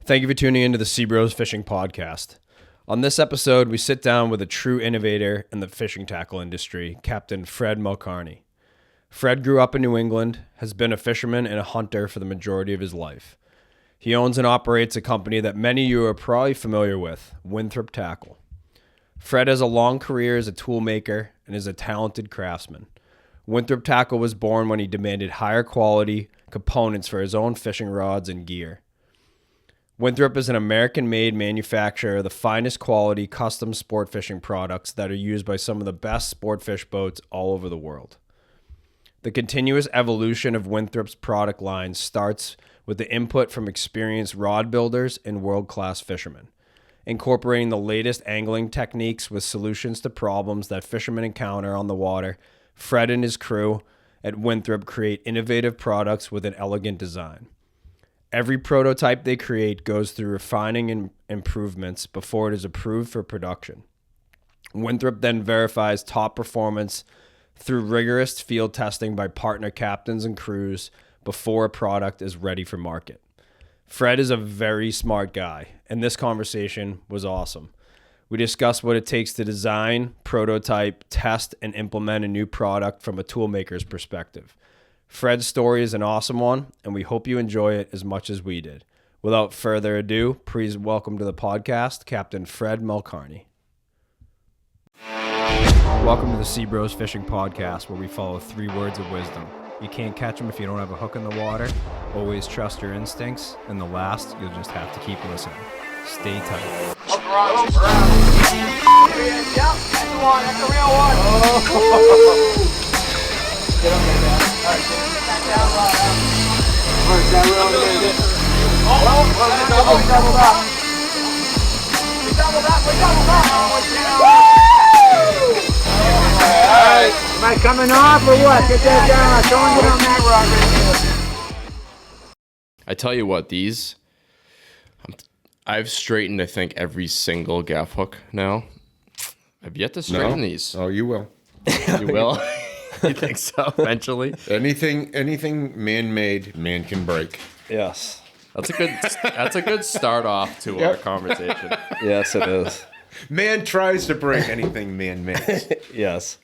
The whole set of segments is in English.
Thank you for tuning into the SeaBros Fishing Podcast. On this episode, we sit down with a true innovator in the fishing tackle industry, Captain Fred Malcarne. Fred grew up in New England, has been a fisherman and a hunter for the majority of his life. He owns and operates a company that many of you are probably familiar with, Winthrop Tackle. Fred has a long career as a tool maker and is a talented craftsman. Winthrop Tackle was born when he demanded higher quality components for his own fishing rods and gear. Winthrop is an American-made manufacturer of the finest quality custom sport fishing products that are used by some of the best sport fish boats all over the world. The continuous evolution of Winthrop's product line starts with the input from experienced rod builders and world-class fishermen, incorporating the latest angling techniques with solutions to problems that fishermen encounter on the water. Fred and his crew at Winthrop create innovative products with an elegant design. Every prototype they create goes through refining and improvements before it is approved for production. Winthrop then verifies top performance through rigorous field testing by partner captains and crews before a product is ready for market. Fred is a very smart guy, and this conversation was awesome. We discussed what it takes to design, prototype, test, and implement a new product from a toolmaker's perspective. Fred's story is an awesome one, and we hope you enjoy it as much as we did. Without further ado, please welcome to the podcast, Captain Fred Malcarne. Welcome to the SeaBros Fishing Podcast, where we follow 3 words of wisdom. You can't catch them if you don't have a hook in the water. Always trust your instincts. And the last, you'll just have to keep listening. Stay tight. Yep, that's the one. That's the real one. Get up there, man. All right, get that down low. All right, that real good. We doubled up. We doubled up. All right. Am I coming off or what? Get that down. Don't get on that rock. I tell you what, I've straightened, I think, every single gaff hook now. I've yet to straighten these. Oh, you will. You will? You think so, eventually? Anything man-made, man can break. Yes. That's a good start off to our conversation. Yes, it is. Man tries to break anything man-made. Yes.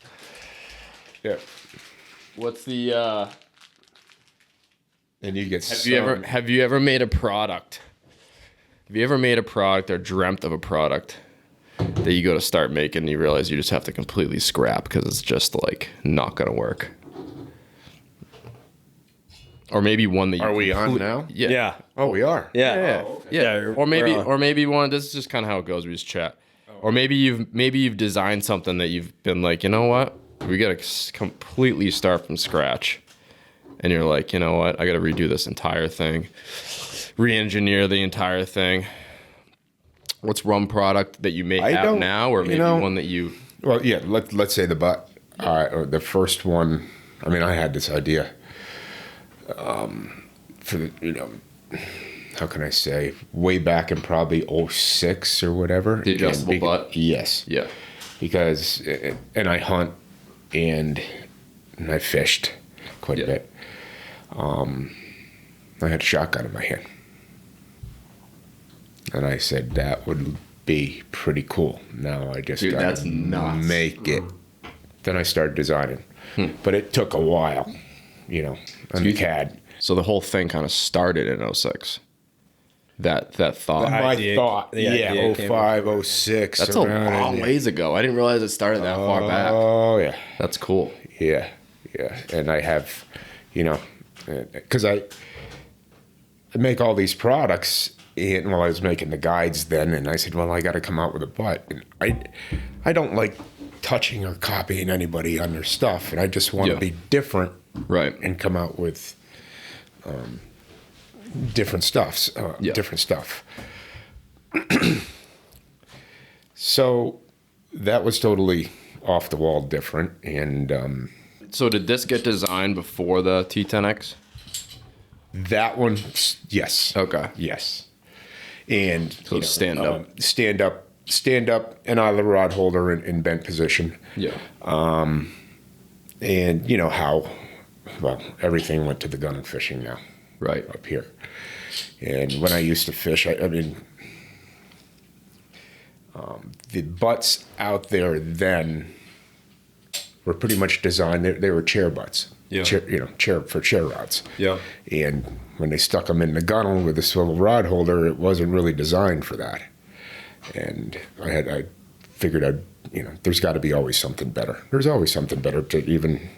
Yeah. What's the And you get have you ever made a product? Have you ever made a product or dreamt of a product that you go to start making and you realize you just have to completely scrap because it's just like not gonna work? Or maybe one that you Are we on now? Yeah. Oh, we are. Yeah. Oh, okay. Yeah. Or maybe one. This is just kind of how it goes. We just chat. Or maybe you've designed something that you've been like, you know what? We gotta completely start from scratch. And you're like, you know what? I gotta redo this entire thing, re-engineer the entire thing. What's one product that you may have now, or maybe one that you? Well, yeah. Let's say the first one. I mean, I had this idea. How can I say? Way back in probably 06 or whatever. The adjustable butt. Yes. Yeah. Because and I hunt and I fished quite a bit. I had a shotgun in my hand. And I said, that would be pretty cool. Now I just that's nuts. Make it. Then I started designing. But it took a while, on CAD. So the whole thing kind of started in 06. That thought. My thought. Yeah, 05, 06. That's a long ways ago. I didn't realize it started that far back. Oh, yeah. That's cool. Yeah. And I have, because I make all these products. And I was making the guides then, and I said, well, I got to come out with a butt. And I don't like touching or copying anybody on their stuff, and I just want to be different, right? And come out with different stuff. Different stuff. So that was totally off the wall different. And so did this get designed before the T10X? That one, yes. Okay. Yes. And so stand up, and out of the rod holder in bent position. Yeah. And how, everything went to the gun and fishing now. Right. up here. And when I used to fish, I mean, the butts out there then were pretty much designed. They were chair butts, chair rods. Yeah. And when they stuck them in the gunnel with a swivel rod holder, it wasn't really designed for that. And I figured there's got to be always something better. There's always something better to even,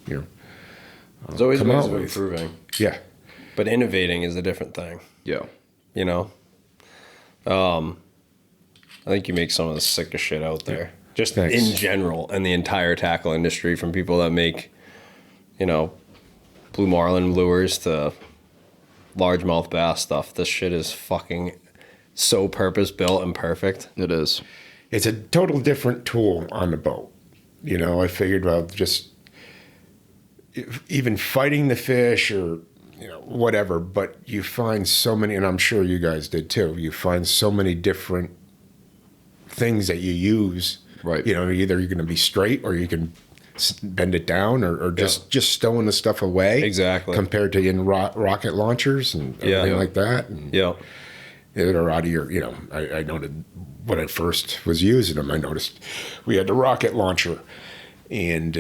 There's always come ways out of with. improving. Yeah. But innovating is a different thing. Yeah. You know? I think you make some of the sickest shit out there. Just Thanks. in general, and the entire tackle industry, from people that make, blue marlin lures to largemouth bass stuff. This shit is fucking so purpose-built and perfect. It is. It's a total different tool on the boat. I figured, well, just even fighting the fish or, whatever, but you find so many, and I'm sure you guys did too, you find so many different things that you use. Right. Either you're going to be straight or you can bend it down or just stowing the stuff away. Exactly. Compared to in rocket launchers and everything like that. And they're out of your, I noted when I first was using them, I noticed we had the rocket launcher and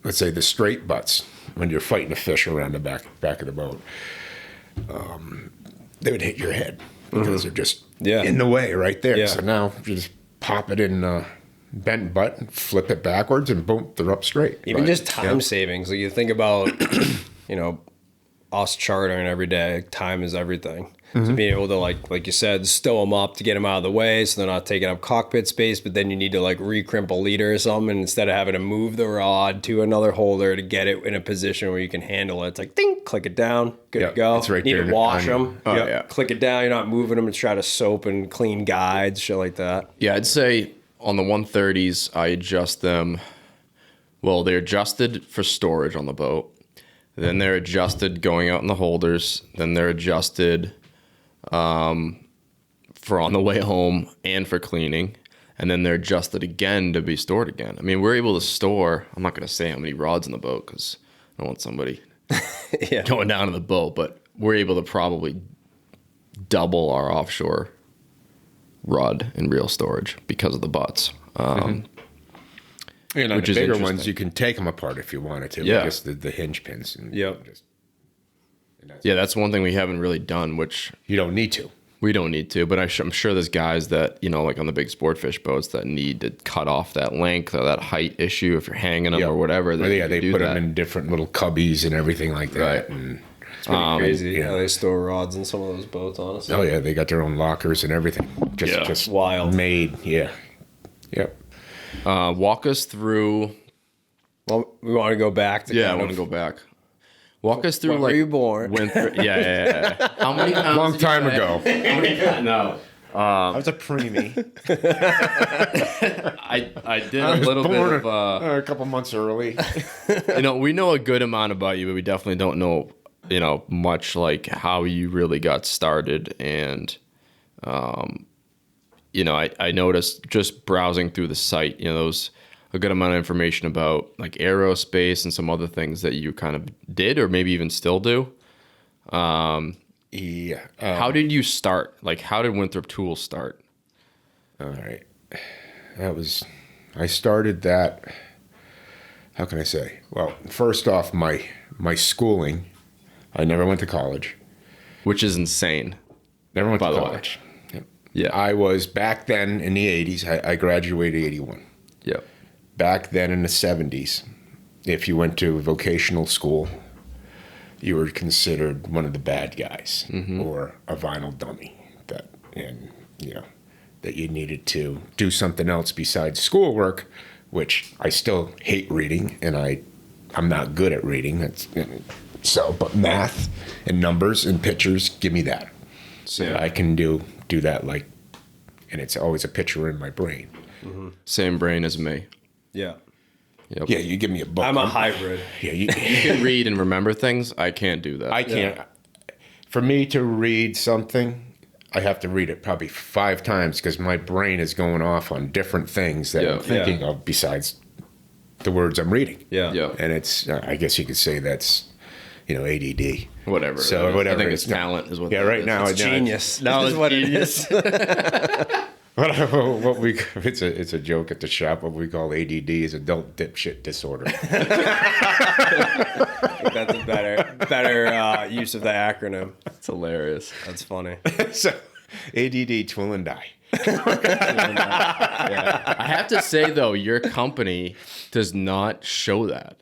let's say the straight butts, when you're fighting a fish around the back of the boat, they would hit your head because they're just in the way right there. Yeah. So now you just pop it in bent butt and flip it backwards and boom, they're up straight. Even just time savings. Like you think about, us chartering every day, time is everything. So being able to like you said, stow them up to get them out of the way so they're not taking up cockpit space, but then you need to recrimp a leader or something, and instead of having to move the rod to another holder to get it in a position where you can handle it, it's like ding, click it down, good to go. It's right need there to wash them. yeah. Click it down, you're not moving them and try to soap and clean guides, shit like that. Yeah, I'd say on the 130s, I adjust them. Well, they're adjusted for storage on the boat. Then they're adjusted going out in the holders. Then they're adjusted for on the way home and for cleaning. And then they're adjusted again to be stored again. I mean, we're able to store, I'm not going to say how many rods in the boat because I don't want somebody going down in the boat, but we're able to probably double our offshore rod and reel storage because of the butts. And on which the is bigger interesting. ones, you can take them apart if you wanted to. Yeah. Just the hinge pins. And Yeah, that's one thing we haven't really done, which you don't need to. we don't need to. But I'm sure there's guys that, like on the big sport fish boats that need to cut off that length or that height issue if you're hanging them or whatever. They do put that. them in different little cubbies and everything like that. Right. And, It's pretty crazy how they store rods in some of those boats, honestly. oh, yeah, they got their own lockers and everything. Just Wild. made, yeah. Yep. Walk us through. Well, we want to go back to I want to go back. Walk us through when were you born? Winthrop, yeah. How many pounds? Long did you time weigh? ago. How many pounds? No. I was a preemie. I did a little bit of a couple months early. we know a good amount about you, but we definitely don't know much like how you really got started. And I noticed just browsing through the site, there was a good amount of information about like aerospace and some other things that you kind of did or maybe even still do. Yeah. How did you start? Like, how did Winthrop Tools start? All right. I started that, how can I say? Well, first off, my schooling, I never went to college. Which is insane. Never went By to the way. college. Yep. Yeah. I was back then in the 80s, I graduated 81. Yeah. Back then in the 70s, if you went to vocational school, you were considered one of the bad guys or a vinyl dummy that you needed to do something else besides schoolwork, which I still hate reading and I'm not good at reading. But math and numbers and pictures, give me that. So I can do that and it's always a picture in my brain. Same brain as me. Yeah. Yep. Yeah, you give me a book. I'm a hybrid. Yeah, You can read and remember things. I can't do that. I can't. For me to read something, I have to read it probably 5 times because my brain is going off on different things that I'm thinking of besides the words I'm reading. Yeah. Yeah. And it's, I guess you could say that's, ADD. Whatever. So it is. whatever. I think it's talent is what. Yeah, that right is. now It's genius. No, Is it's what genius. it is. what we it's a joke at the shop. What we call ADD is adult dipshit disorder. That's a better use of the acronym. It's hilarious. That's funny. So ADD, twill and die. I have to say though, your company does not show that.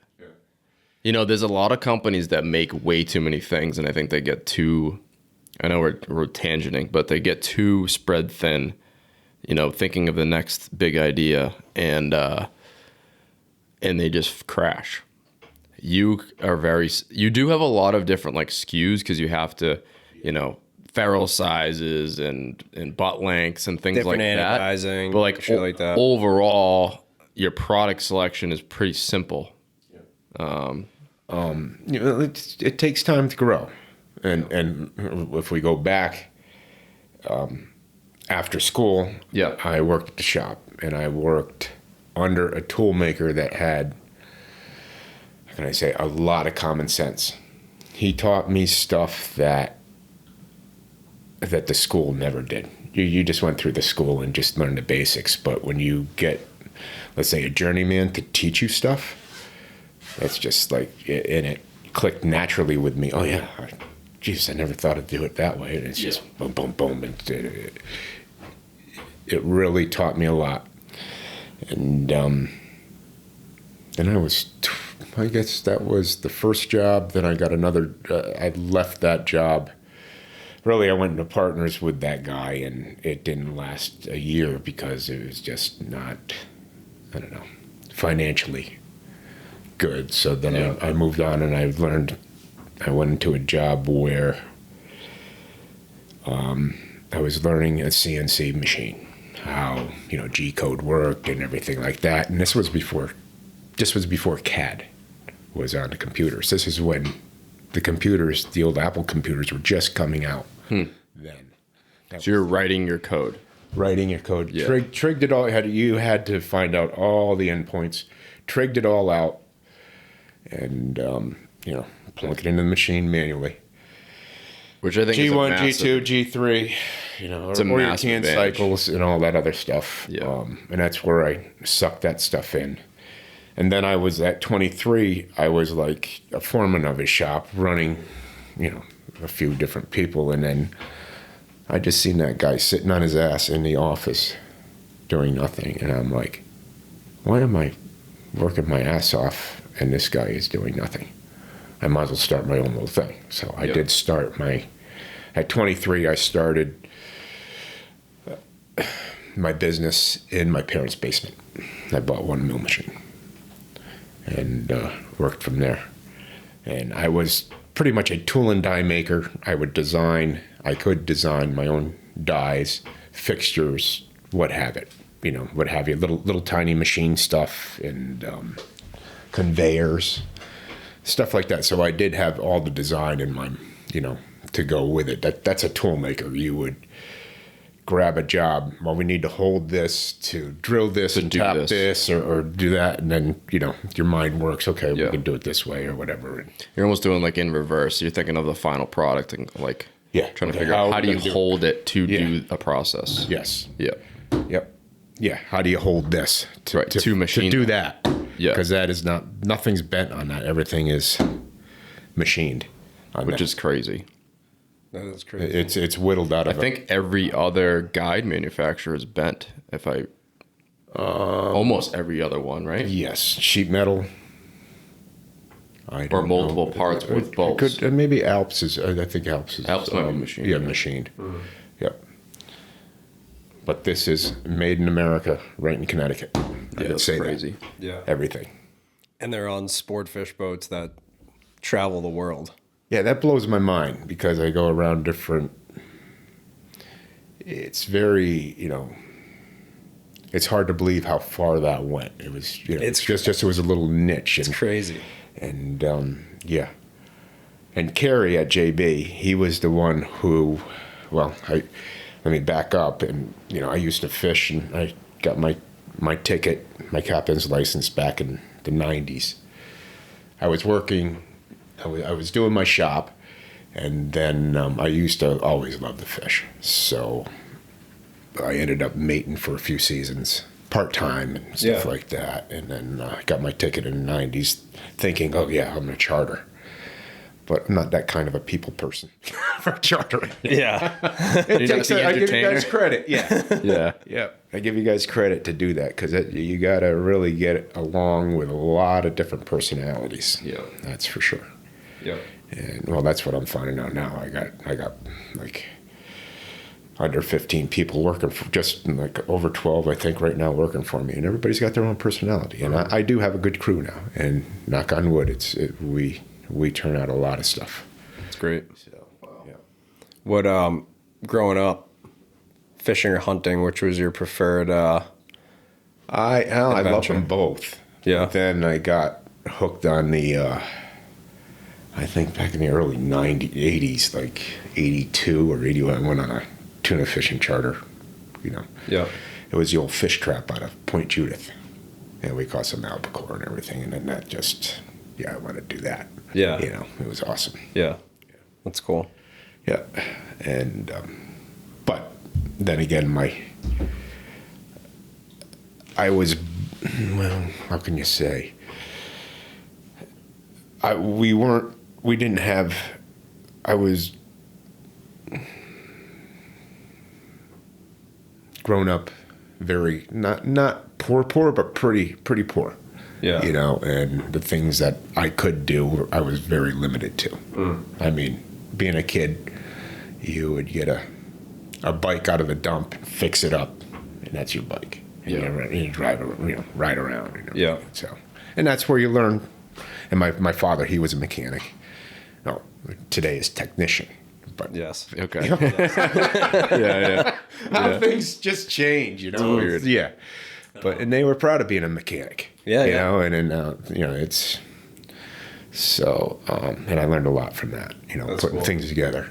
There's a lot of companies that make way too many things, and I think they get too. I know we're tangenting, but they get too spread thin. Thinking of the next big idea, and they just crash. You do have a lot of different like SKUs because you have to, ferrule sizes and butt lengths and things Different like that. anodizing, But like, shit like that. Overall, your product selection is pretty simple. It takes time to grow, and if we go back, after school, Yeah. I worked at the shop, and I worked under a tool maker that had, how can I say, a lot of common sense. He taught me stuff that the school never did. You just went through the school and just learned the basics, but when you get, let's say, a journeyman to teach you stuff, that's just like, and it clicked naturally with me. Oh yeah, geez, I never thought I'd do it that way. And it's just boom, boom, boom. And it really taught me a lot. And then I guess that was the first job. Then I got another, I left that job. Really, I went into partners with that guy, and it didn't last a year because it was just not, I don't know, financially good. So then I moved on, and I went into a job where I was learning a CNC machine, how G code worked and everything like that. And this was before CAD was on the computers. This is when the old Apple computers were just coming out. Then. So you're writing your code. Writing your code. Yeah. Trigged it all. You had to find out all the endpoints. Trigged it all out. And, plug it into the machine manually. Which I think is a G1, massive, G2, G3, or your massive can advantage. cycles and all that other stuff. Yeah. And that's where I sucked that stuff in. And then I was at 23, I was like a foreman of a shop running, a few different people. And then I just seen that guy sitting on his ass in the office doing nothing. And I'm like, why am I working my ass off and this guy is doing nothing? I might as well start my own little thing. So I did start at 23, I started my business in my parents' basement. I bought one mill machine and worked from there. And I was pretty much a tool and die maker. I could design my own dies, fixtures, what have you, little tiny machine stuff and conveyors, stuff like that. So I did have all the design in my, to go with it. That's a tool maker. You would grab a job. Well, we need to hold this to drill this and tap this or do that. And then, your mind works. Okay, we can do it this way or whatever. You're almost doing like in reverse. You're thinking of the final product and like trying to figure out how do you hold it to do a process. Yes. Yeah. Yep. Yeah. How do you hold this to machine to do that? Yeah. Because that is nothing's bent on that. Everything is machined. Which is crazy. That is crazy. It's whittled out of I think every other guide manufacturer is bent. Almost every other one, right? Yes, sheet metal. Or multiple parts with bolts. Maybe Alps is. I think Alps is. Alps might be machined. Yeah, machined. Yep. But this is made in America, right in Connecticut. I would say crazy. that. Yeah. Everything. And they're on sport fish boats that travel the world. Yeah, that blows my mind because I go around different. It's very, it's hard to believe how far that went. It was, it was a little niche. It's crazy. And and Kerry at JB, he was the one who, let me back up. And I used to fish, and I got my ticket, my captain's license back in the 90s. I was working, I was doing my shop, and then I used to always love to fish. So I ended up mating for a few seasons, part-time and stuff like that. And then I got my ticket in the 90s thinking, oh yeah, I'm going to charter. But I'm not that kind of a people person for chartering. Yeah. I give you guys credit. Yeah. Yeah. I give you guys credit to do that because you got to really get along with a lot of different personalities. Yeah. That's for sure. Yeah. And well, that's what I'm finding out now. I got like under 15 people working for, just like over 12, I think, right now working for me, and everybody's got their own personality. And I do have a good crew now. And knock on wood, we turn out a lot of stuff. It's great. So, yeah. What growing up, fishing or hunting, which was your preferred? I love adventure? them both. Yeah. Then I got hooked on the, I think back in the early 80s, like 82 or 81, I went on a tuna fishing charter, Yeah. It was the old fish trap out of Point Judith. And we caught some albacore and everything, and then that just, I want to do that. Yeah. It was awesome. Yeah. That's cool. Yeah. And, but then again, well, how can you say? I was grown up very, not poor, but pretty poor. Yeah. And the things that I could do, I was very limited to. I mean, being a kid, you would get a bike out of the dump, fix it up, and that's your bike. And you drive, ride around. Yeah. So, and that's where you learn. And my father, he was a mechanic. No, today is technician. But Yes. Okay. Yeah. how things just change, It's weird. Yeah. And they were proud of being a mechanic. Yeah, you yeah. know, and then it's so and I learned a lot from that, That's putting cool. things together,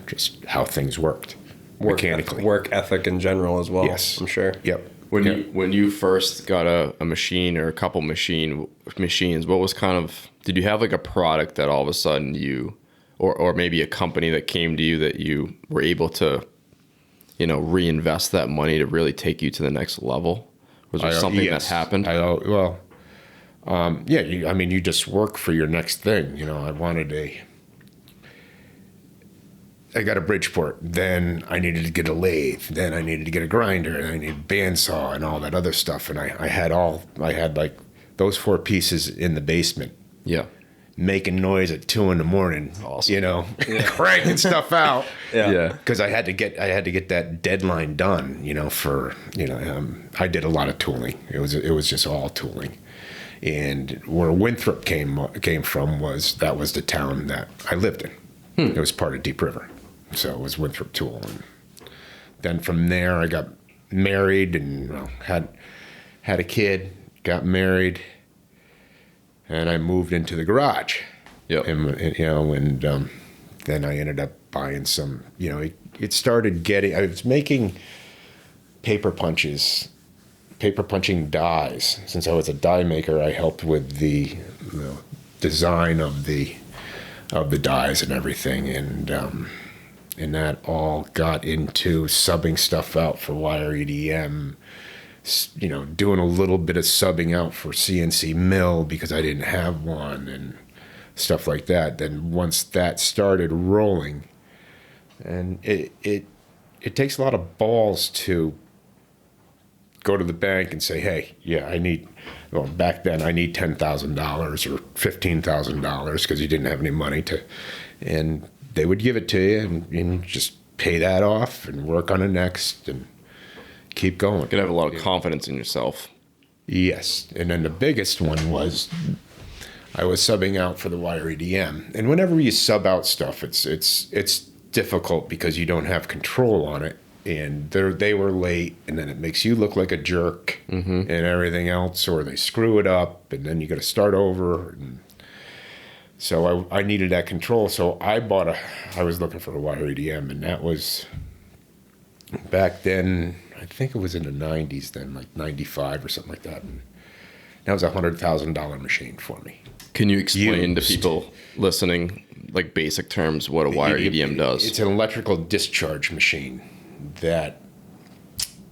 just how things worked mechanically. Work ethic in general as well. Yes. I'm sure. Yep. When you first got a machine or a couple machines, what was did you have like a product that all of a sudden you, or maybe a company that came to you that you were able to, reinvest that money to really take you to the next level? Was there something that happened? You just work for your next thing. I got a Bridgeport, then I needed to get a lathe, then I needed to get a grinder, and I needed a bandsaw and all that other stuff. And I had like those 4 pieces in the basement. Yeah. Making noise at 2 a.m. Awesome. Cranking stuff out. Yeah. Because I had to get that deadline done, I did a lot of tooling. It was just all tooling. And where Winthrop came from was the town that I lived in. It was part of Deep River. So it was Winthrop Tool. And then from there I got married and had a kid, got married, and I moved into the garage. Yep. And then I ended up buying some, it started getting, I was making paper punching dies. Since I was a die maker, I helped with the design of the dies and everything. And that all got into subbing stuff out for wire EDM, doing a little bit of subbing out for CNC mill because I didn't have one and stuff like that. Then once that started rolling, and it takes a lot of balls to go to the bank and say, hey, back then I need $10,000 or $15,000 because you didn't have any money and they would give it to you and just pay that off and work on the next and keep going. You could have a lot of confidence in yourself. Yes. And then the biggest one was I was subbing out for the wire EDM. And whenever you sub out stuff, it's difficult because you don't have control on it. And they were late, and then it makes you look like a jerk and everything else, or they screw it up, and then you got to start over. And so I needed that control. So I was looking for a wire EDM, and that was back then. I think it was in the 90s then, like 95 or something like that. That was $100,000 machine for me. Can you explain to Used. people listening, like basic terms, what a wire EDM does? It's an electrical discharge machine that,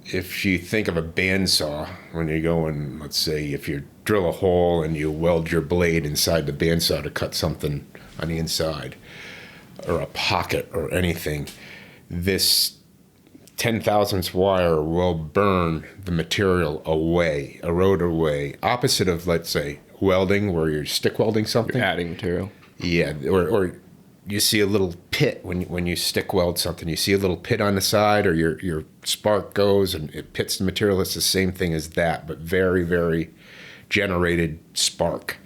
if you think of a bandsaw, when you go and, let's say, if you drill a hole and you weld your blade inside the bandsaw to cut something on the inside, or a pocket or anything, this 10 thousandths wire will burn the material away, erode away, opposite of, let's say, welding, where you're stick welding something. You're adding material. Yeah, or you see a little pit when you stick weld something. You see a little pit on the side, or your spark goes and it pits the material. It's the same thing as that, but very, very generated spark,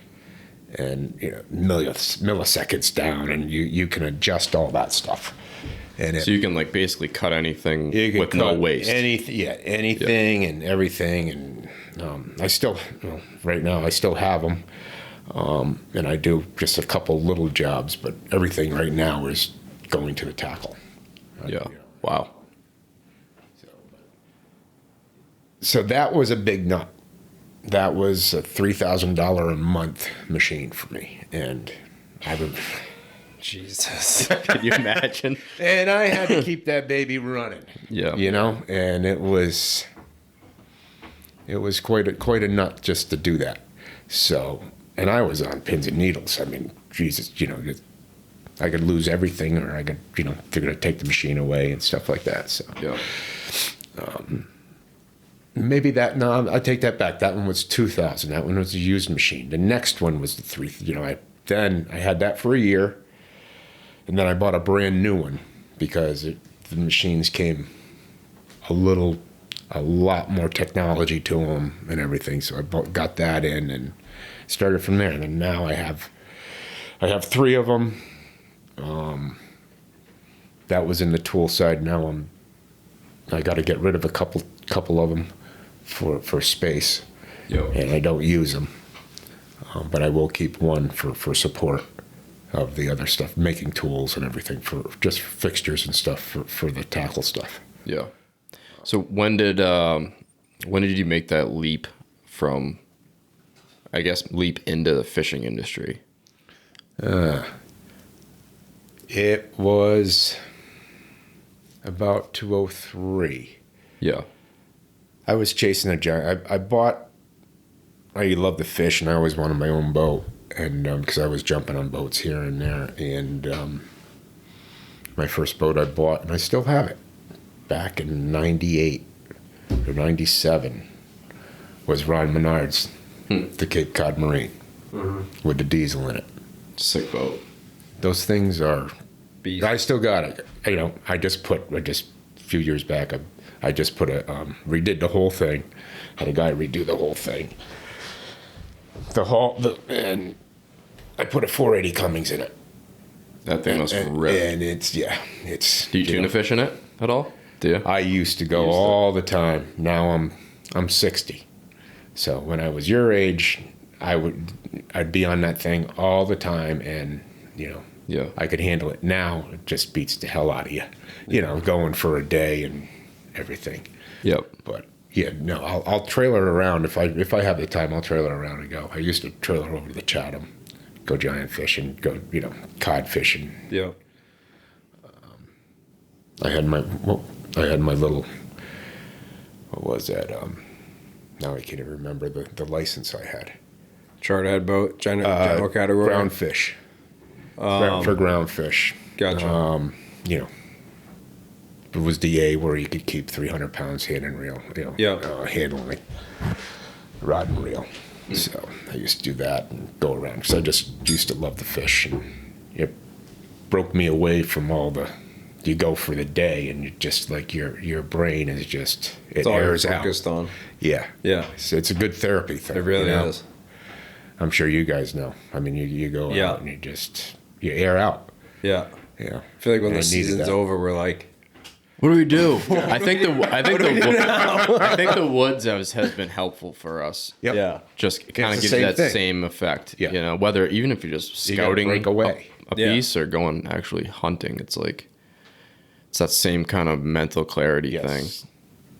and milliseconds down, and you can adjust all that stuff. And So you can like basically cut anything you can with no cut waste. anything and everything. And I still, right now, I still have them. And I do just a couple little jobs, but everything right now is going to the tackle. Yeah. Wow. So that was a big nut. That was a $3,000 a month machine for me. And I would... Jesus. Can you imagine? And I had to keep that baby running. Yeah. And it was quite a nut just to do that. So, and I was on pins and needles. I mean, Jesus, I could lose everything, or I could, they're going to take the machine away and stuff like that. So, Yeah. maybe that, no, I take that back. That one was 2,000. That one was a used machine. The next one was the 3, then I had that for a year. And then I bought a brand new one because the machines came a lot more technology to them and everything. So I got that in and started from there. And then now I have 3 of them. That was in the tool side. Now I got to get rid of a couple of them for space. Yo. And I don't use them. But I will keep one for support of the other stuff, making tools and everything, for just fixtures and stuff for the tackle stuff. Yeah. So when did you make that leap from, I guess, leap into the fishing industry? It was about 2003. Yeah. I was chasing a giant. I love to fish, and I always wanted my own boat, and because I was jumping on boats here and there, and my first boat I bought, and I still have it, back in '98 or '97, was Ron Menard's, the Cape Cod Marine, with the diesel in it. Sick boat. Those things are. Beast. I still got it. I just a few years back, I just redid the whole thing. Had a guy redo the whole thing. And I put a 480 Cummings in it. That thing must rip. And it's. Do you tuna fish in it at all? Do you? I used to go all the time. Now I'm 60. So when I was your age, I'd be on that thing all the time, and Yeah. I could handle it. Now it just beats the hell out of you. Going for a day and everything. Yep. But yeah, no, I'll trailer around if I have the time. I'll trailer around and go. I used to trailer over to the Chatham, go giant fishing, go cod fishing. Yeah. I had my little, what was that? Now I can't even remember the license I had. Charterhead boat, general category. Ground fish. For ground fish. Gotcha. It was DA where you could keep 300 pounds hand and reel. Handling rod and reel. So I used to do that and go around because I just used to love the fish, and it broke me away from all the. You go for the day, and you just like your brain is just it airs out. Focused on. Yeah. It's a good therapy thing. It really is. I'm sure you guys know. I mean, you go out and you air out. Yeah. Yeah. I feel like when And I the needed season's that. over, we're like, What do we do? I think the woods has been helpful for us. Yep. yeah. Just kind of the gives you same that thing. same effect. Yeah. Whether even if you're just You gotta scouting break away. a piece or going actually hunting, it's like it's that same kind of mental clarity thing.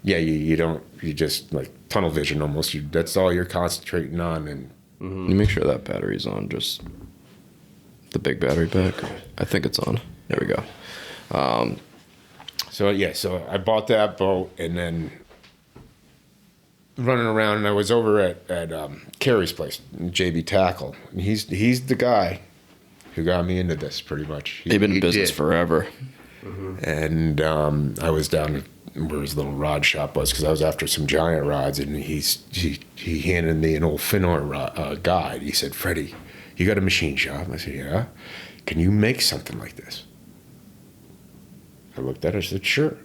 Yeah, you just like tunnel vision almost. That's all you're concentrating on. And You make sure that battery's on, just the big battery pack. I think it's on. There we go. So I bought that boat and then running around, and I was over at Carrie's place, JB Tackle. And he's the guy who got me into this pretty much. They've been in business did. forever. And I was down where his little rod shop was because I was after some giant rods, and he handed me an old Finor guide. He said, "Freddie, you got a machine shop?" I said, "Yeah. Can you make something like this?" I looked at it. I said, "Sure."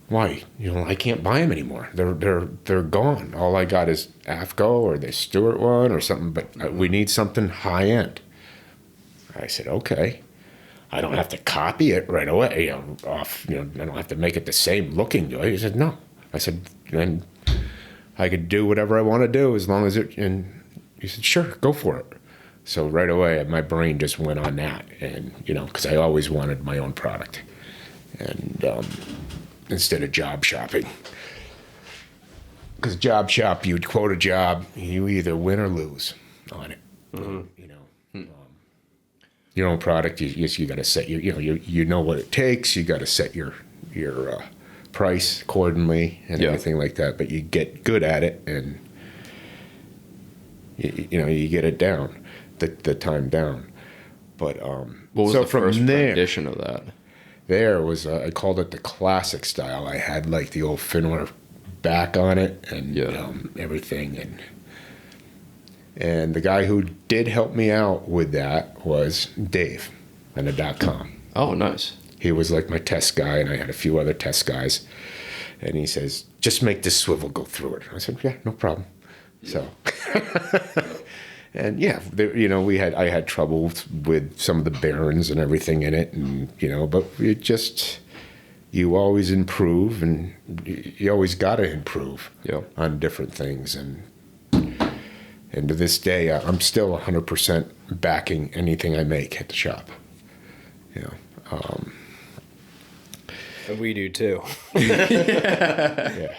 "Why? I can't buy them anymore. They're gone. All I got is AFCO or the Stewart one or something. But we need something high end." I said, "Okay. I don't have to copy it right away. I don't have to make it the same looking." He said, "No." I said, "Then I could do whatever I want to do as long as it." And he said, "Sure, go for it." So right away, my brain just went on that, and because I always wanted my own product, and instead of job shopping, because job shop, you'd quote a job, you either win or lose on it. Your own product, you got to set you know what it takes. You got to set your price accordingly and everything like that. But you get good at it, and you get it down, the time down. But What was the first rendition of that? There was I called it the classic style. I had like the old Finor back on it and everything, and the guy who did help me out with that was Dave on the .com. Oh, nice. He was like my test guy, and I had a few other test guys. And he says, "Just make this swivel go through it." I said, "Yeah, no problem." So, and I had trouble with some of the bearings and everything in it, and but you always improve, and you always got to improve on different things, and to this day, I'm still 100% backing anything I make at the shop. And we do too. Yeah.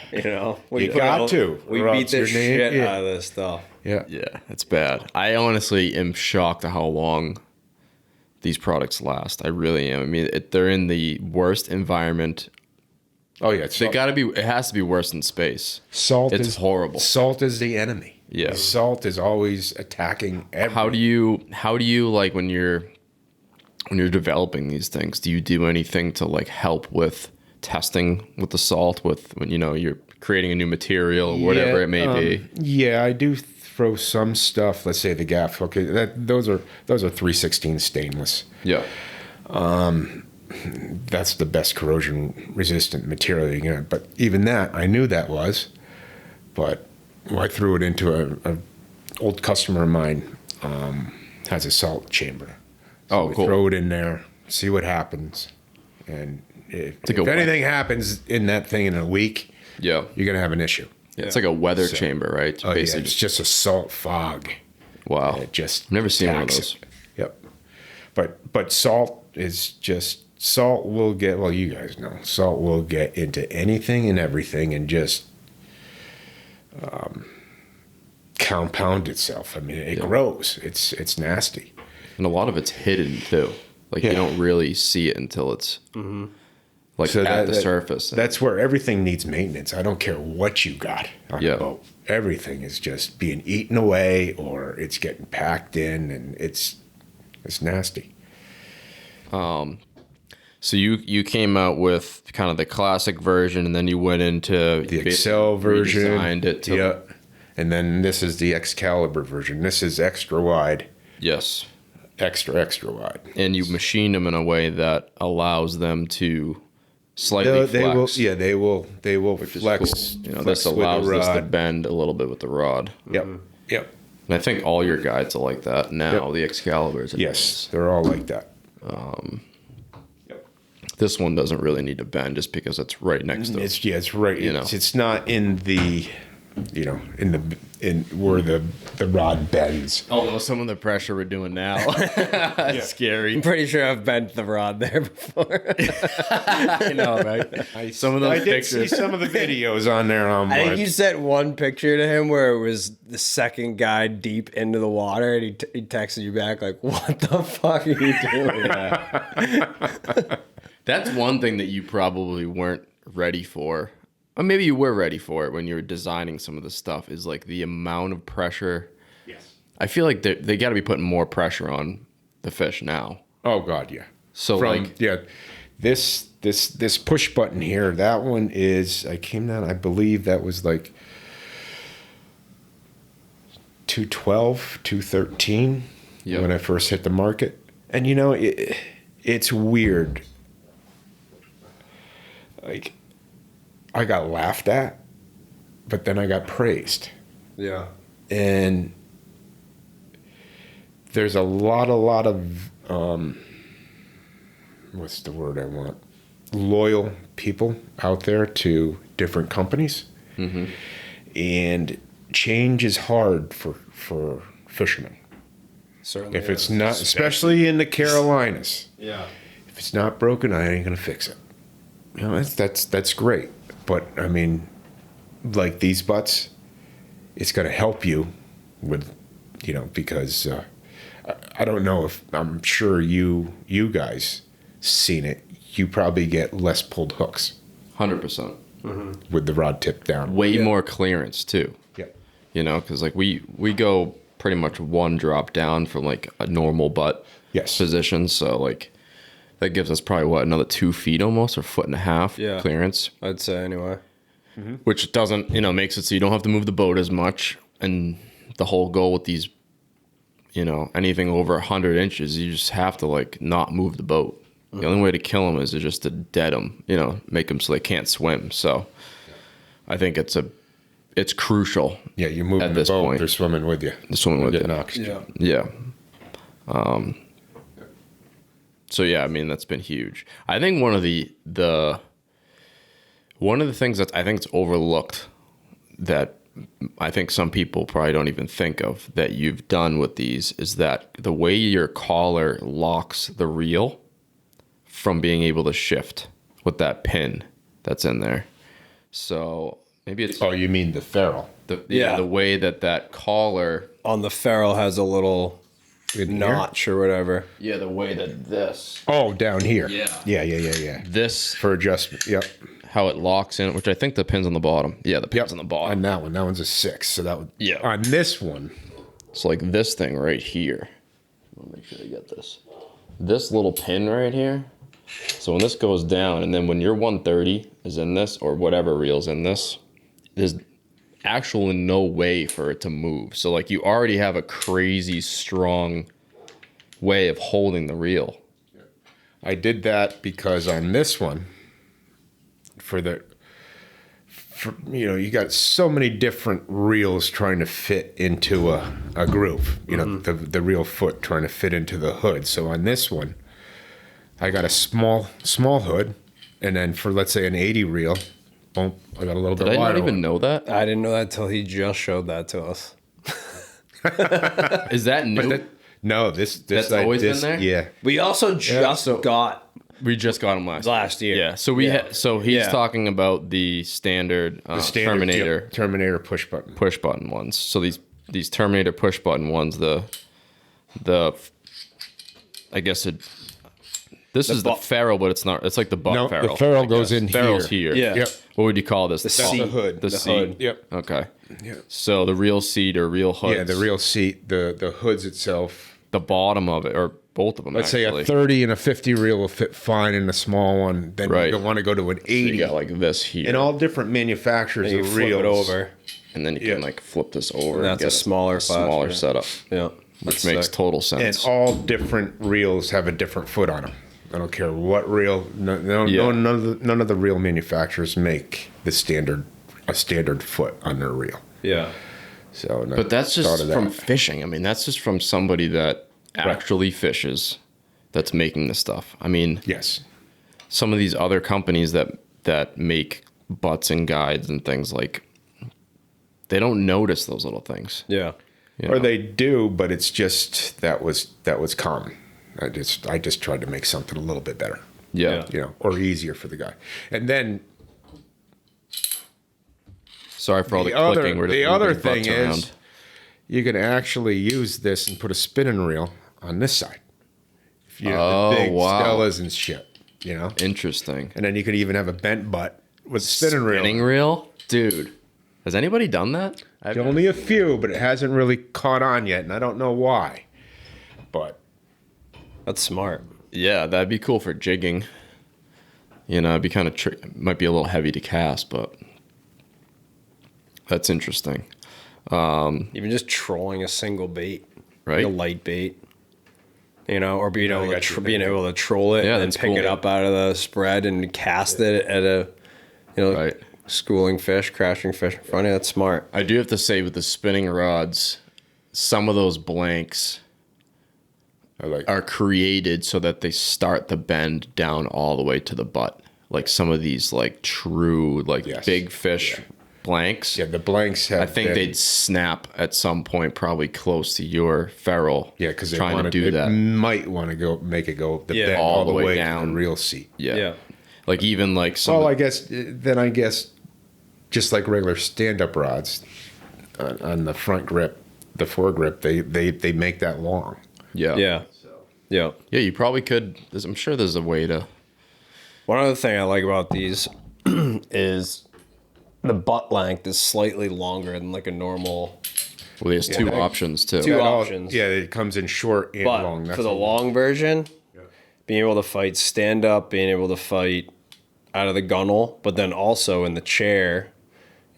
We got to. We or beat else the your name- shit yeah. out of this stuff. Yeah. Yeah, it's bad. I honestly am shocked at how long these products last. I really am. I mean, they're in the worst environment. Oh yeah. It has to be worse than space. Salt It's is horrible. Salt is the enemy. Yeah. Salt is always attacking everything. How do you like when you're developing these things, do you do anything to like help with testing with the salt when you're creating a new material or whatever it may be? Yeah, I do throw some stuff, let's say the gaff. Okay, those are 316 stainless. Yeah. That's the best corrosion resistant material you can get. But even that, I knew that was, but I threw it into a old customer of mine, has a salt chamber. So we cool. throw it in there, see what happens. And if like anything happens in that thing in a week, Yeah. you're going to have an issue. Yeah. It's like a weather chamber, right? Oh, yeah, it's just a salt fog. Wow. It just I've never seen one of attacks those. it. Yep. But salt is just, salt will get, well, you guys know, salt will get into anything and everything and just compound itself. I mean, it grows. It's nasty. And a lot of it's hidden too. Like you don't really see it until it's like at the surface. That's where everything needs maintenance. I don't care what you got on the boat. Everything is just being eaten away or it's getting packed in, and it's nasty. So you came out with kind of the classic version, and then you went into The Excel version. redesigned it to, yeah. And then this is the Excalibur version. This is extra wide. Yes. Extra wide. And you machine them in a way that allows them to slightly flex. They will flex. Cool. Flex This allows with the this to rod. bend a little bit with the rod. Yep. And I think all your guides are like that now. Yep. The Excaliburs. Yes, they're all like that. This one doesn't really need to bend just because it's right next to it. It's right. You know. It's not in the in where the rod bends. Although some of the pressure we're doing now, it's scary. I'm pretty sure I've bent the rod there before. I know, right? Some of those I did see pictures. some of the videos on there. I think you sent one picture to him where it was the second guy deep into the water, and he texted you back like, "What the fuck are you doing?" That's one thing that you probably weren't ready for. Or maybe you were ready for it when you were designing some of the stuff, is like the amount of pressure. Yes. I feel like they got to be putting more pressure on the fish now. Oh God, yeah. So this push button here, that one is, I came down, I believe that was like 212, 213 when I first hit the market. And it's weird. Like, I got laughed at, but then I got praised. Yeah. And there's a lot of what's the word I want? Loyal people out there to different companies. Mm-hmm. And change is hard for fishermen. Certainly. If it's not, especially in the Carolinas. Yeah. If it's not broken, I ain't gonna fix it. That's great. But I mean, like these butts, it's gonna help you with, because I don't know if, I'm sure you guys seen it. You probably get less pulled hooks 100%. with the rod tip down. Way more clearance too. Yeah. Because like we go pretty much one drop down from like a normal butt position. So like that gives us probably another 2 feet almost, or 1.5 feet clearance. I'd say anyway. Which doesn't, makes it so you don't have to move the boat as much. And the whole goal with these, anything over 100 inches, you just have to like not move the boat. The only way to kill them is just to dead them, make them so they can't swim. So I think it's crucial. Yeah, you're moving at the this boat, point. they're swimming with you. They're swimming with you. Oxygen. Yeah. So yeah, I mean, that's been huge. I think one of the things that I think it's overlooked, that I think some people probably don't even think of, that you've done with these, is that the way your collar locks the reel from being able to shift with that pin that's in there. So maybe it's You mean the ferrule? the way that collar On the ferrule has a little In notch or whatever. Yeah, the way that this. Oh, down here. Yeah. Yeah. This, For adjustment. Yep. how it locks in, which I think the pin's on the bottom. Yeah, the pin's on the bottom. On that one's a 6. So that would. Yeah. On this one. So like this thing right here. Let me make sure I get this. This little pin right here. So when this goes down, and then when your 130 is in this, or whatever reel's in this, there's actually no way for it to move. So like you already have a crazy strong way of holding the reel. I did that because on this one, you got so many different reels trying to fit into a groove. The reel foot trying to fit into the hood. So on this one, I got a small hood, and then for, let's say, an 80 reel, boom, I got a little bit Did I wider not even one. know that? I didn't know that till he just showed that to us. Is that new? No, this That's always been there? Yeah. We also just got We just got him last year. Yeah. So he's talking about the standard, Standard Terminator push button ones. So these Terminator push button ones, the I guess this is the ferrule, but it's not. It's like the butt No, ferrule. the ferrule goes in Ferrule's here. here. Yeah. Yep. What would you call this? That's the hood. The seat. hood. Yep. Okay. Yeah. So the reel seat or reel hoods. Yeah, the reel seat, the hoods itself. The bottom of it, or both of them. Let's actually. say a 30 and a 50 reel will fit fine in a small one. Then Right. you don't want to go to an So 80. you got like this here, and all different manufacturers you of flip reels. it over. and then you can like flip this over. And and that's get a smaller class, smaller yeah. setup, Yeah. which That's makes sick. total And sense. all different reels have a different foot on them. I don't care what reel. Yeah. None of the reel manufacturers make a standard foot on their reel. Yeah. So, and I But that's thought just of that. from fishing. I mean, that's just from somebody that actually fishes, that's making this stuff. I mean, Yes. some of these other companies that make butts and guides and things, like they don't notice those little things. Yeah. You Or know? they do, but it's just that was common. I just tried to make something a little bit better, Yeah. or easier for the guy. And then Sorry for all the other clicking. We're the just other moving thing butts is around. you can actually use this and put a spinning reel on this side. If you Oh, have the big wow. Stellas and shit, Interesting. And then you could even have a bent butt with spinning reel. Spinning reel? Dude, has anybody done that? Only a few, but it hasn't really caught on yet, and I don't know why. But That's smart. Yeah, that'd be cool for jigging. It'd be kind of might be a little heavy to cast, but that's interesting. Even just trolling a single bait, Right? a light bait, or being able got to you being able to troll it Yeah, and that's pick cool. it up out of the spread and cast it at a, Right. schooling fish, crashing fish in front of you. That's smart. I do have to say, with the spinning rods, some of those blanks I like are created so that they start the bend down all the way to the butt. Like some of these, like true, like Yes. big fish blanks. the blanks have. I think they'd snap at some point, probably close to your ferrule. because they trying to do that. Might want to make it go the Yeah. bend All all the the way way down. to the reel seat. Yeah. Like even like some. Well, I guess just like regular stand-up rods on the front grip, the foregrip, they make that long. yeah. Yeah. Yeah. Yeah, you probably could. I'm sure there's a way to. One other thing I like about these is the butt length is slightly longer than like a normal. Well, there's two options too. Two That all- options. it comes in short and But long. for the long version, being able to fight stand up, being able to fight out of the gunnel, but then also in the chair,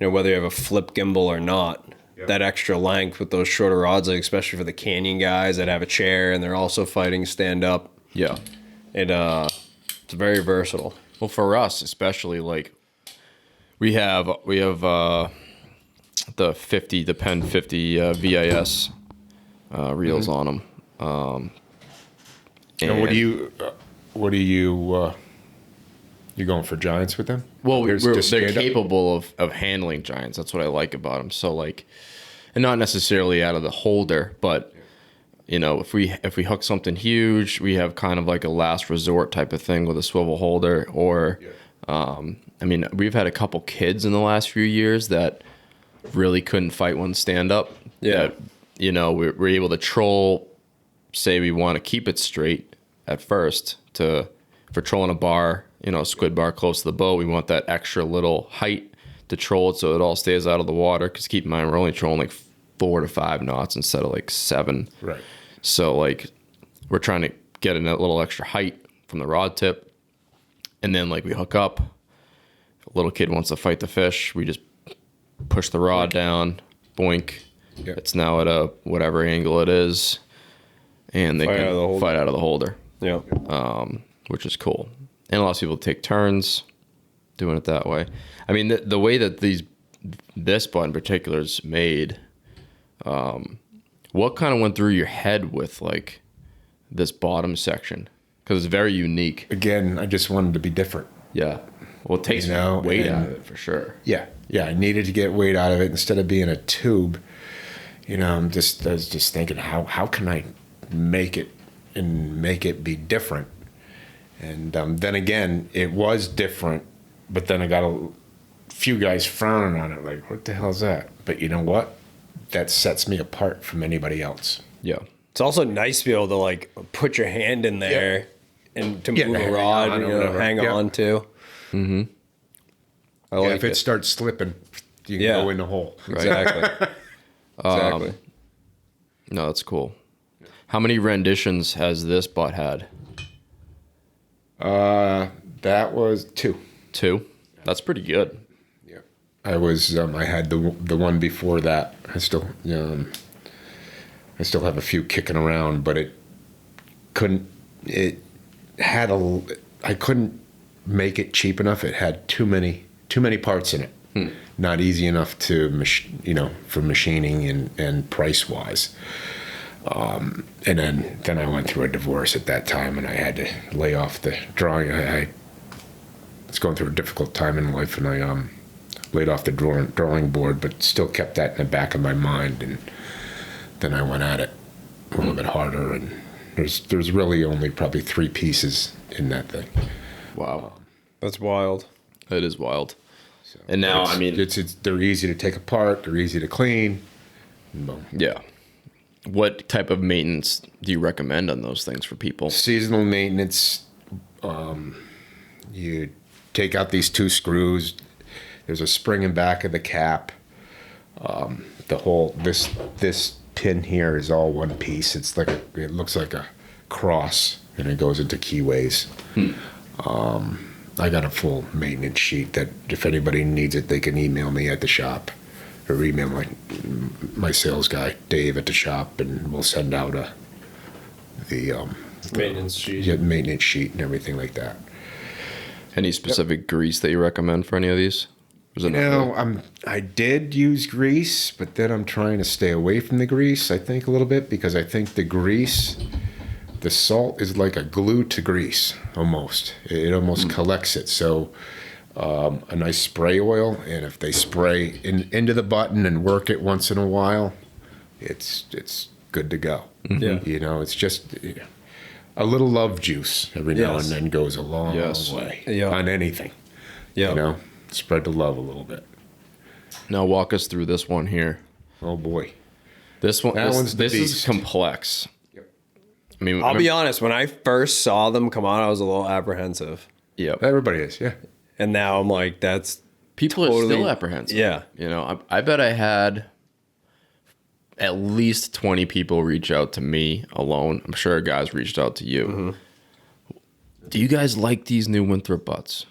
whether you have a flip gimbal or not, that extra length with those shorter rods, like especially for the canyon guys that have a chair and they're also fighting stand up, Yeah. it's very versatile. Well, for us especially, like we have the Penn 50 VIS reels on them. And what do you you going for giants with them? Well, There's they're just stand-up? capable of handling giants. That's what I like about them. So like, and not necessarily out of the holder, but if we hook something huge, we have kind of like a last resort type of thing with a swivel holder. Or, we've had a couple kids in the last few years that really couldn't fight one stand up. Yeah. That, we're able to troll. Say we want to keep it straight at first for trolling a bar, squid bar close to the boat. We want that extra little height to troll it so it all stays out of the water. Because keep in mind, we're only trolling like 4 to 5 knots instead of like 7. Right. So like we're trying to get a little extra height from the rod tip. And then like we hook up. If a little kid wants to fight the fish, we just push the rod down, boink. Yeah. It's now at a whatever angle it is. And they Fight out of the can holder. fight out of the holder, Yeah. which is cool. And a lot of people take turns doing it that way. I mean, the way that this butt in particular is made, what kind of went through your head with like this bottom section? Because it's very unique. Again, I just wanted to be different. Yeah. Well, it takes weight out of it for sure. Yeah, I needed to get weight out of it instead of being a tube. I was just thinking, how can I make it be different? And then again, it was different, but then I got a few guys frowning on it, like, what the hell is that? But you know what? That sets me apart from anybody else. Yeah. It's also nice to be able to like put your hand in there and to Yeah, move a hang rod, on or whatever. hang Yeah. on to. Mm-hmm. I like If it starts slipping, you can Yeah. go in the hole. Exactly. Exactly. No, that's cool. How many renditions has this butt had? That was 2. 2? That's pretty good. Yeah, I had the one before that. I still have a few kicking around, but I couldn't make it cheap enough. It had too many parts in it. Not easy enough to for machining and price wise. And then I went through a divorce at that time, and I had to lay off the drawing. I was going through a difficult time in life, and laid off the drawing board, but still kept that in the back of my mind. And then I went at it a little bit harder, and there's really only probably 3 pieces in that thing. Wow. That's wild. It is wild. So, And now, it's, I mean, they're easy to take apart. They're easy to clean. Boom. yeah. What type of maintenance do you recommend on those things for people? Seasonal maintenance. You take out these 2 screws. There's a spring in back of the cap. The whole this pin here is all one piece. It's like it looks like a cross, and it goes into keyways. I got a full maintenance sheet that if anybody needs it, they can email me at the shop, or email my sales guy Dave at the shop, and we'll send out the Maintenance sheet. maintenance sheet and everything like that. Any specific grease that you recommend for any of these? Is it I did use grease, but then I'm trying to stay away from the grease, I think, a little bit, because I think the salt is like a glue to grease, almost. It almost collects it. So a nice spray oil, and if they spray into the button and work it once in a while, it's good to go. Yeah. You know, it's just a little love juice every now and Yes. then goes a long way Yeah. on anything. Yeah. You know, spread the love a little bit. Now walk us through this one here. Oh boy. This one, That one's the this is beast. complex. Yep. I mean, I'll be honest. When I first saw them come on, I was a little apprehensive, Yep. Everybody is, yeah. and now I'm like, that's People are totally- still apprehensive. Yeah. You know, I bet I had at least 20 people reach out to me alone. I'm sure guys reached out to you. Do you guys like these new Winthrop butts?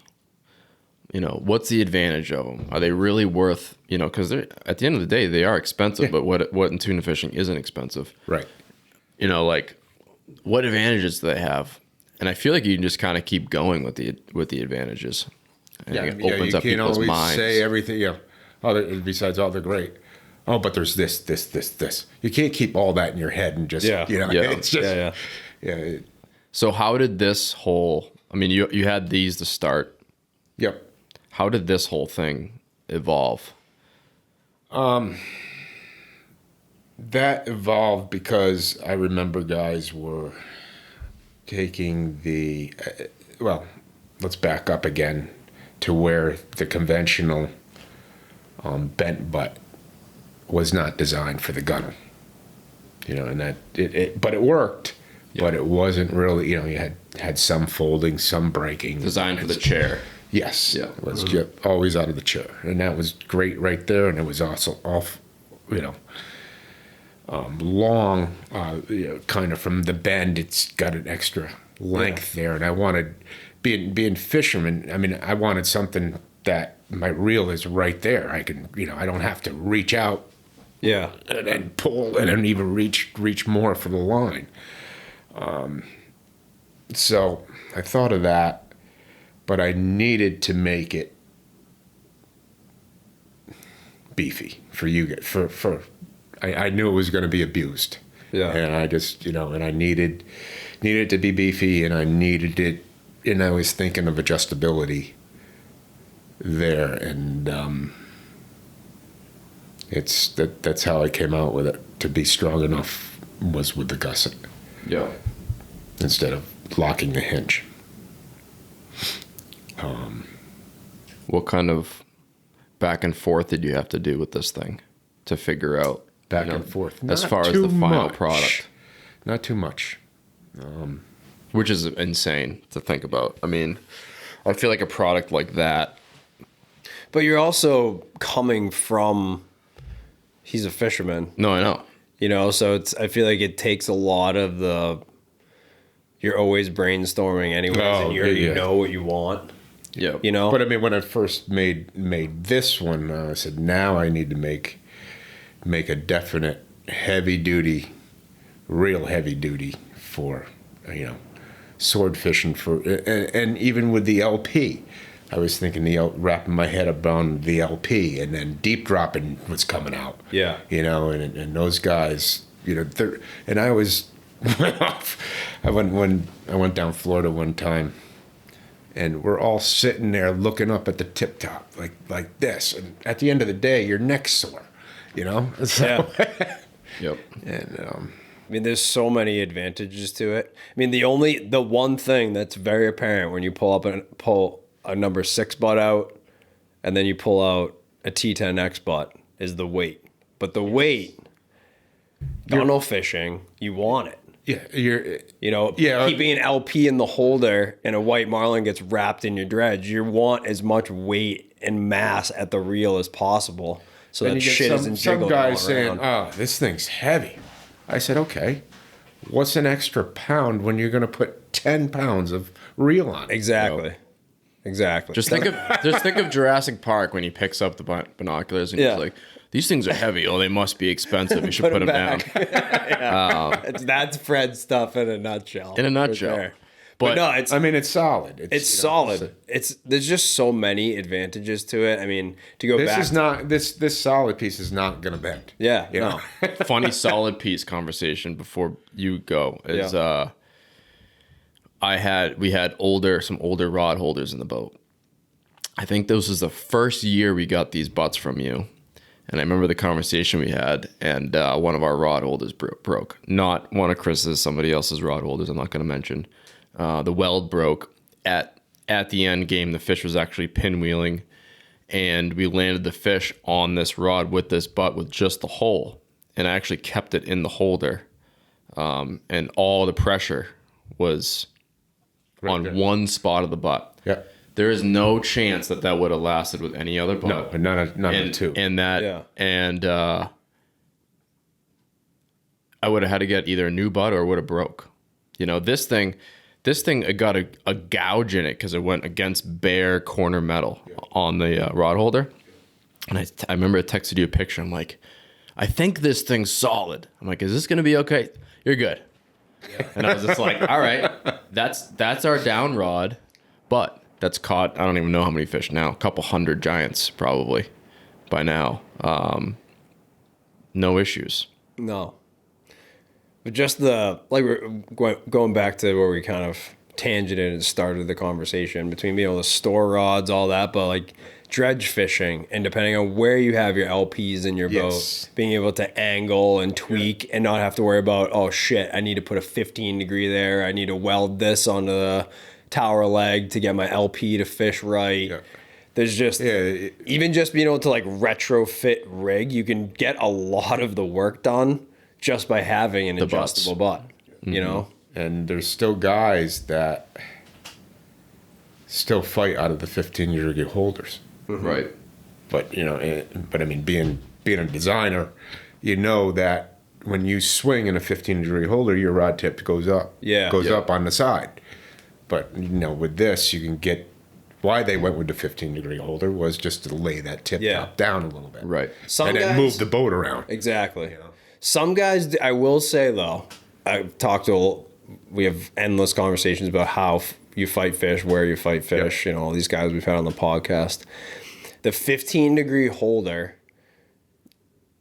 You know, what's the advantage of them? Are they really worth, you know, because at the end of the day, they are expensive, but what in tuna fishing isn't expensive? Right. You know, like what advantages do they have? And I feel like you can just kind of keep going with the advantages. And it opens you up can't people's always minds. say everything. Yeah. Besides, they're great. Oh, but there's this. You can't keep all that in your head and just, Yeah. you know, Yeah. it's just, yeah. So how did this whole? I mean, you had these to start. Yep. How did this whole thing evolve? That evolved because I remember guys were taking let's back up again to where the conventional bent butt was not designed for the gunner. You know, and that but it worked, but it wasn't really, you know, you had some folding, some breaking. Designed for the chair. Yes. Yeah. It was just always out of the chair. And that was great right there. And it was also off, you know, long, you know, kind of from the bend. It's got an extra length there. And I wanted, being fisherman, I mean, I wanted something that my reel is right there. I can, you know, I don't have to reach out Yeah. and pull and then even reach more for the line. So I thought of that. But I needed to make it beefy for you. I knew it was going to be abused. Yeah. And I just, you know, and I needed it to be beefy, and I needed it, and I was thinking of adjustability there, and that's how I came out with it. To be strong enough was with the gusset Yeah. instead of locking the hinge. What kind of back and forth did you have to do with this thing to figure out Back and forth. as Not far as too the final much. product? Not too much. Which is insane to think about. I mean, I feel like a product like that. But you're also coming from. He's a fisherman, No, I know. you know, so I feel like it takes a lot of the. You're always brainstorming anyways, and you yeah. know what you want, Yeah. you know. But I mean, when I first made this one, I said, now I need to make a definite real heavy duty for, you know, sword fishing and even with the LP. I was thinking wrapping my head around the LP, and then deep dropping was coming out. Yeah. You know, and those guys, you know, and I was I went down Florida one time, and we're all sitting there looking up at the tip top like this. And at the end of the day, your neck's sore, you know? So, Yep. and I mean, there's so many advantages to it. I mean, the one thing that's very apparent when you pull a number 6 butt out, and then you pull out a T10X butt is the weight. But the weight, gunnel fishing, you want it. Yeah, keeping an LP in the holder and a white marlin gets wrapped in your dredge, you want as much weight and mass at the reel as possible, so that shit isn't jiggling all around. Some guys saying, "Oh, this thing's heavy." I said, "Okay, what's an extra pound when you're going to put 10 pounds of reel on it?" Exactly. Exactly. Just think of Jurassic Park when he picks up the binoculars and he's like, "These things are heavy. Oh, they must be expensive. We should put them down." That's Fred stuff in a nutshell. In a nutshell. Sure. But no, it's solid. It's solid. There's just so many advantages to it. I mean, to go back. This solid piece is not going to bend. Yeah. You know? Funny solid piece conversation before you go is we had some older rod holders in the boat. I think this was the first year we got these butts from you. And I remember the conversation we had, and one of our rod holders broke. Not one of Chris's, somebody else's rod holders, I'm not going to mention. The weld broke. At the end game, the fish was actually pinwheeling, and we landed the fish on this rod with this butt with just the hole. And I actually kept it in the holder. And all the pressure was on one spot of the butt. Yeah. There is no chance that would have lasted with any other butt. No, none of two. And I would have had to get either a new butt or it would have broke. You know, this thing got a gouge in it because it went against bare corner metal on the rod holder. And I remember I texted you a picture. I'm like, "I think this thing's solid." I'm like, "Is this going to be okay?" "You're good." Yeah. And I was just like, "All right, that's our down rod, but that's caught, I don't even know how many fish now, a couple hundred giants probably by now. No issues." No. But just we're going back to where we kind of tangented and started the conversation between being able to store rods, all that, but like dredge fishing, and depending on where you have your LPs in your boat, being able to angle and tweak and not have to worry about, oh shit, I need to put a 15 degree there. I need to weld this onto the tower leg to get my LP to fish right. Yeah. There's just, even just being able to like retrofit rig, you can get a lot of the work done just by having an adjustable butt, you know? And there's still guys that still fight out of the 15-degree holders. Mm-hmm. Right. But, you know, I mean, being a designer, you know that when you swing in a 15-degree holder, your rod tip goes up. Yeah. Goes up on the side. But, you know, with this, you can get, why they went with the 15-degree holder was just to lay that tip top down a little bit. Right. Then move the boat around. Exactly. You know? Some guys, I will say though, we have endless conversations about how you fight fish, where you fight fish, you know, all these guys we've had on the podcast. The 15-degree holder,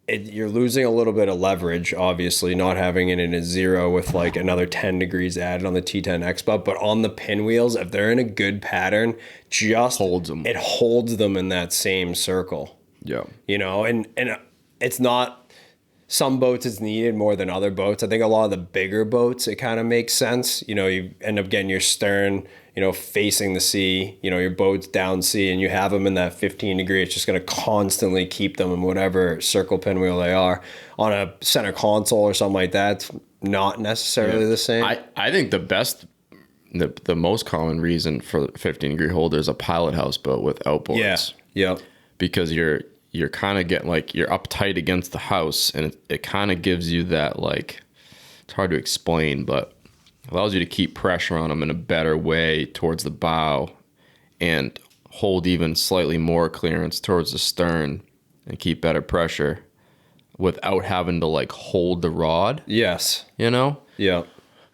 you're losing a little bit of leverage, obviously, not having it in a zero with like another 10 degrees added on the T10X butt, but on the pinwheels, if they're in a good pattern, just holds them. It holds them in that same circle. Yeah. You know, and it's not, some boats it's needed more than other boats. I think a lot of the bigger boats, it kind of makes sense. You know, you end up getting your stern, you know, facing the sea, you know, your boat's down sea, and you have them in that 15 degree. It's just going to constantly keep them in whatever circle pinwheel they are. On a center console or something like that, it's not necessarily the same. I think the most common reason for 15-degree holder is a pilot house boat with outboards. Yeah. Yep. Because you're kind of getting like, you're uptight against the house, and it kind of gives you that, like, it's hard to explain, but allows you to keep pressure on them in a better way towards the bow and hold even slightly more clearance towards the stern and keep better pressure without having to like hold the rod. Yes. You know? Yeah.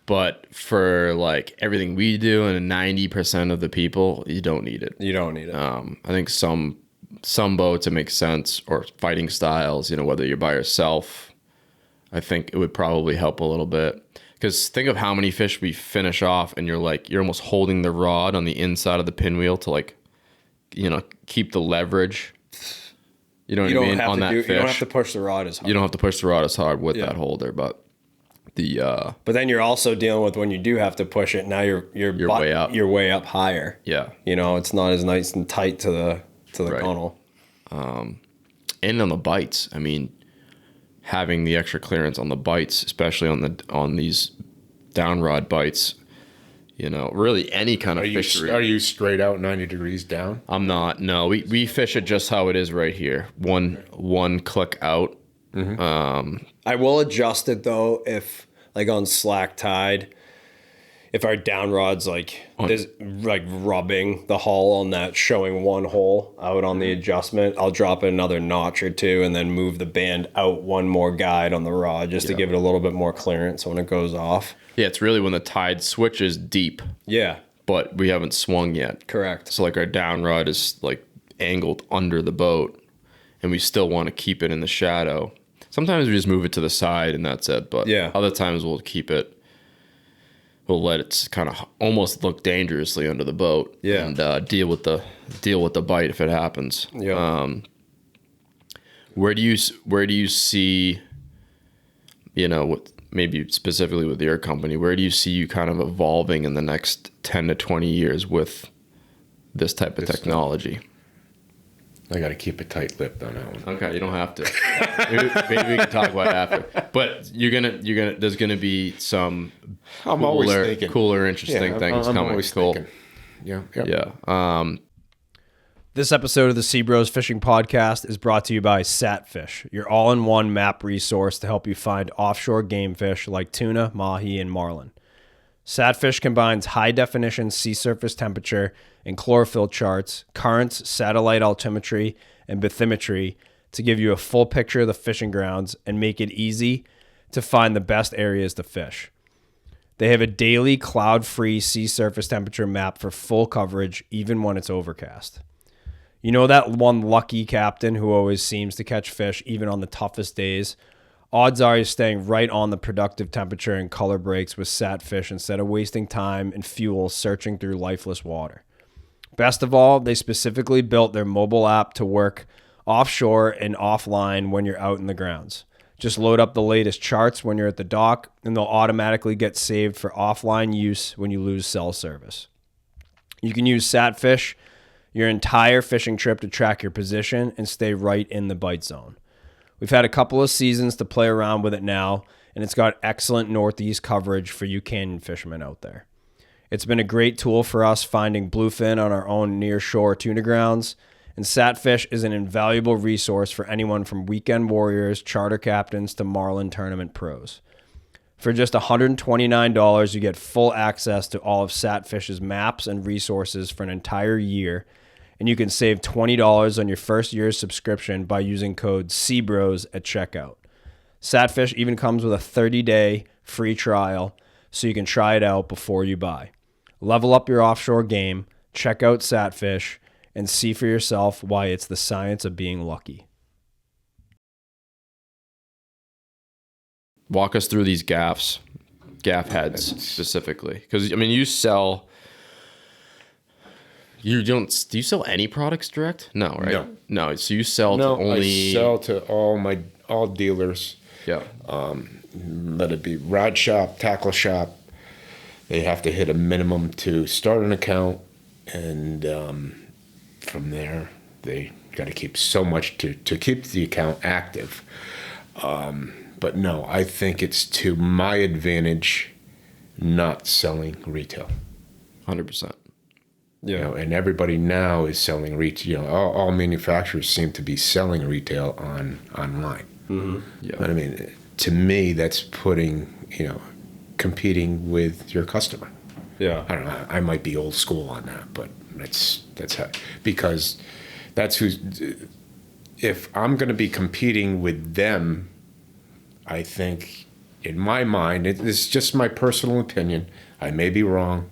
But for like everything we do and 90% of the people, you don't need it. You don't need it. I think some boats it makes sense, or fighting styles, you know, whether you're by yourself, I think it would probably help a little bit. Because think of how many fish we finish off, and you're almost holding the rod on the inside of the pinwheel to like, keep the leverage. You know what I mean? On that fish. You don't have to push the rod as hard. You don't have to push the rod as hard with that holder, but but then you're also dealing with when you do have to push it. Now you're way up. You're way up higher. Yeah. It's not as nice and tight to the gunnel. And on the bites, I mean, having the extra clearance on the bites, especially on these down rod bites, really any kind of fishery. Are you straight out 90 degrees down? I'm not. No, we fish it just how it is right here. One click out. Mm-hmm. I will adjust it though if like on slack tide, if our down rod's is rubbing the hull on that, showing one hole out on the adjustment, I'll drop it another notch or two and then move the band out one more guide on the rod just to give it a little bit more clearance when it goes off. Yeah, it's really when the tide switches deep. Yeah. But we haven't swung yet. Correct. So like our down rod is like angled under the boat and we still want to keep it in the shadow. Sometimes we just move it to the side and that's it. But other times we'll keep it. We'll let it kind of almost look dangerously under the boat. Yeah. And deal with the bite if it happens. Yeah. Where do you see, maybe specifically with your company, where do you see you kind of evolving in the next 10 to 20 years with this type of technology? I got to keep a tight lip on that one. Okay, you don't have to. maybe we can talk about it after. But there's gonna be some cooler, interesting things I'm coming. Always cool. Thinking. Yeah. Yeah. This episode of the SeaBros Fishing Podcast is brought to you by Satfish, your all-in-one map resource to help you find offshore game fish like tuna, mahi, and marlin. Satfish combines high-definition sea surface temperature and chlorophyll charts, currents, satellite altimetry, and bathymetry to give you a full picture of the fishing grounds and make it easy to find the best areas to fish. They have a daily cloud-free sea surface temperature map for full coverage even when it's overcast. You know that one lucky captain who always seems to catch fish even on the toughest days? Odds are you're staying right on the productive temperature and color breaks with Satfish instead of wasting time and fuel searching through lifeless water. Best of all, they specifically built their mobile app to work offshore and offline when you're out in the grounds. Just load up the latest charts when you're at the dock, and they'll automatically get saved for offline use when you lose cell service. You can use Satfish your entire fishing trip to track your position and stay right in the bite zone. We've had a couple of seasons to play around with it now, and it's got excellent northeast coverage for you canyon fishermen out there. It's been a great tool for us finding bluefin on our own near-shore tuna grounds, and Satfish is an invaluable resource for anyone from weekend warriors, charter captains, to marlin tournament pros. For just $129, you get full access to all of Satfish's maps and resources for an entire year, and you can save $20 on your first year's subscription by using code SeaBros at checkout. Satfish even comes with a 30-day free trial, so you can try it out before you buy. Level up your offshore game, check out Satfish, and see for yourself why it's the science of being lucky. Walk us through these gaff heads specifically, because I mean, you sell. Do you sell any products direct? No, right? No. So you sell to only. I sell to all dealers. Yeah. Let it be rod shop, tackle shop. They have to hit a minimum to start an account, and from there they got to keep so much to keep the account active. But no, I think it's to my advantage not selling retail. 100%. Yeah, and everybody now is selling retail. All manufacturers seem to be selling retail online. Mm-hmm. Yeah. But I mean, to me, that's competing with your customer. Yeah. I don't know. I might be old school on that, but that's how, because that's who's. If I'm going to be competing with them, I think, in my mind, it's just my personal opinion. I may be wrong,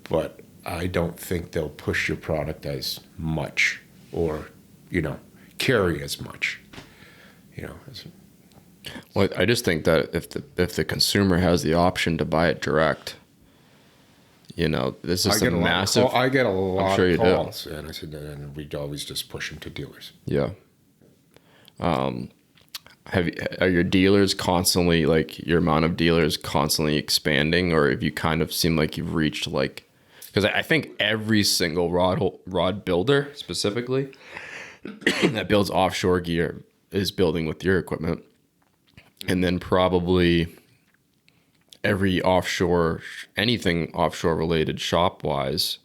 but I don't think they'll push your product as much or, carry as much. Well, I just think that if the consumer has the option to buy it direct, this is a massive. I get a lot sure of you do. calls, and I said, and we always just push them to dealers. Yeah. Are your dealers constantly, like, your amount of dealers constantly expanding, or have you kind of seem like you've reached, like, because I think every single rod builder specifically that builds offshore gear is building with your equipment, and then probably every anything offshore related shop wise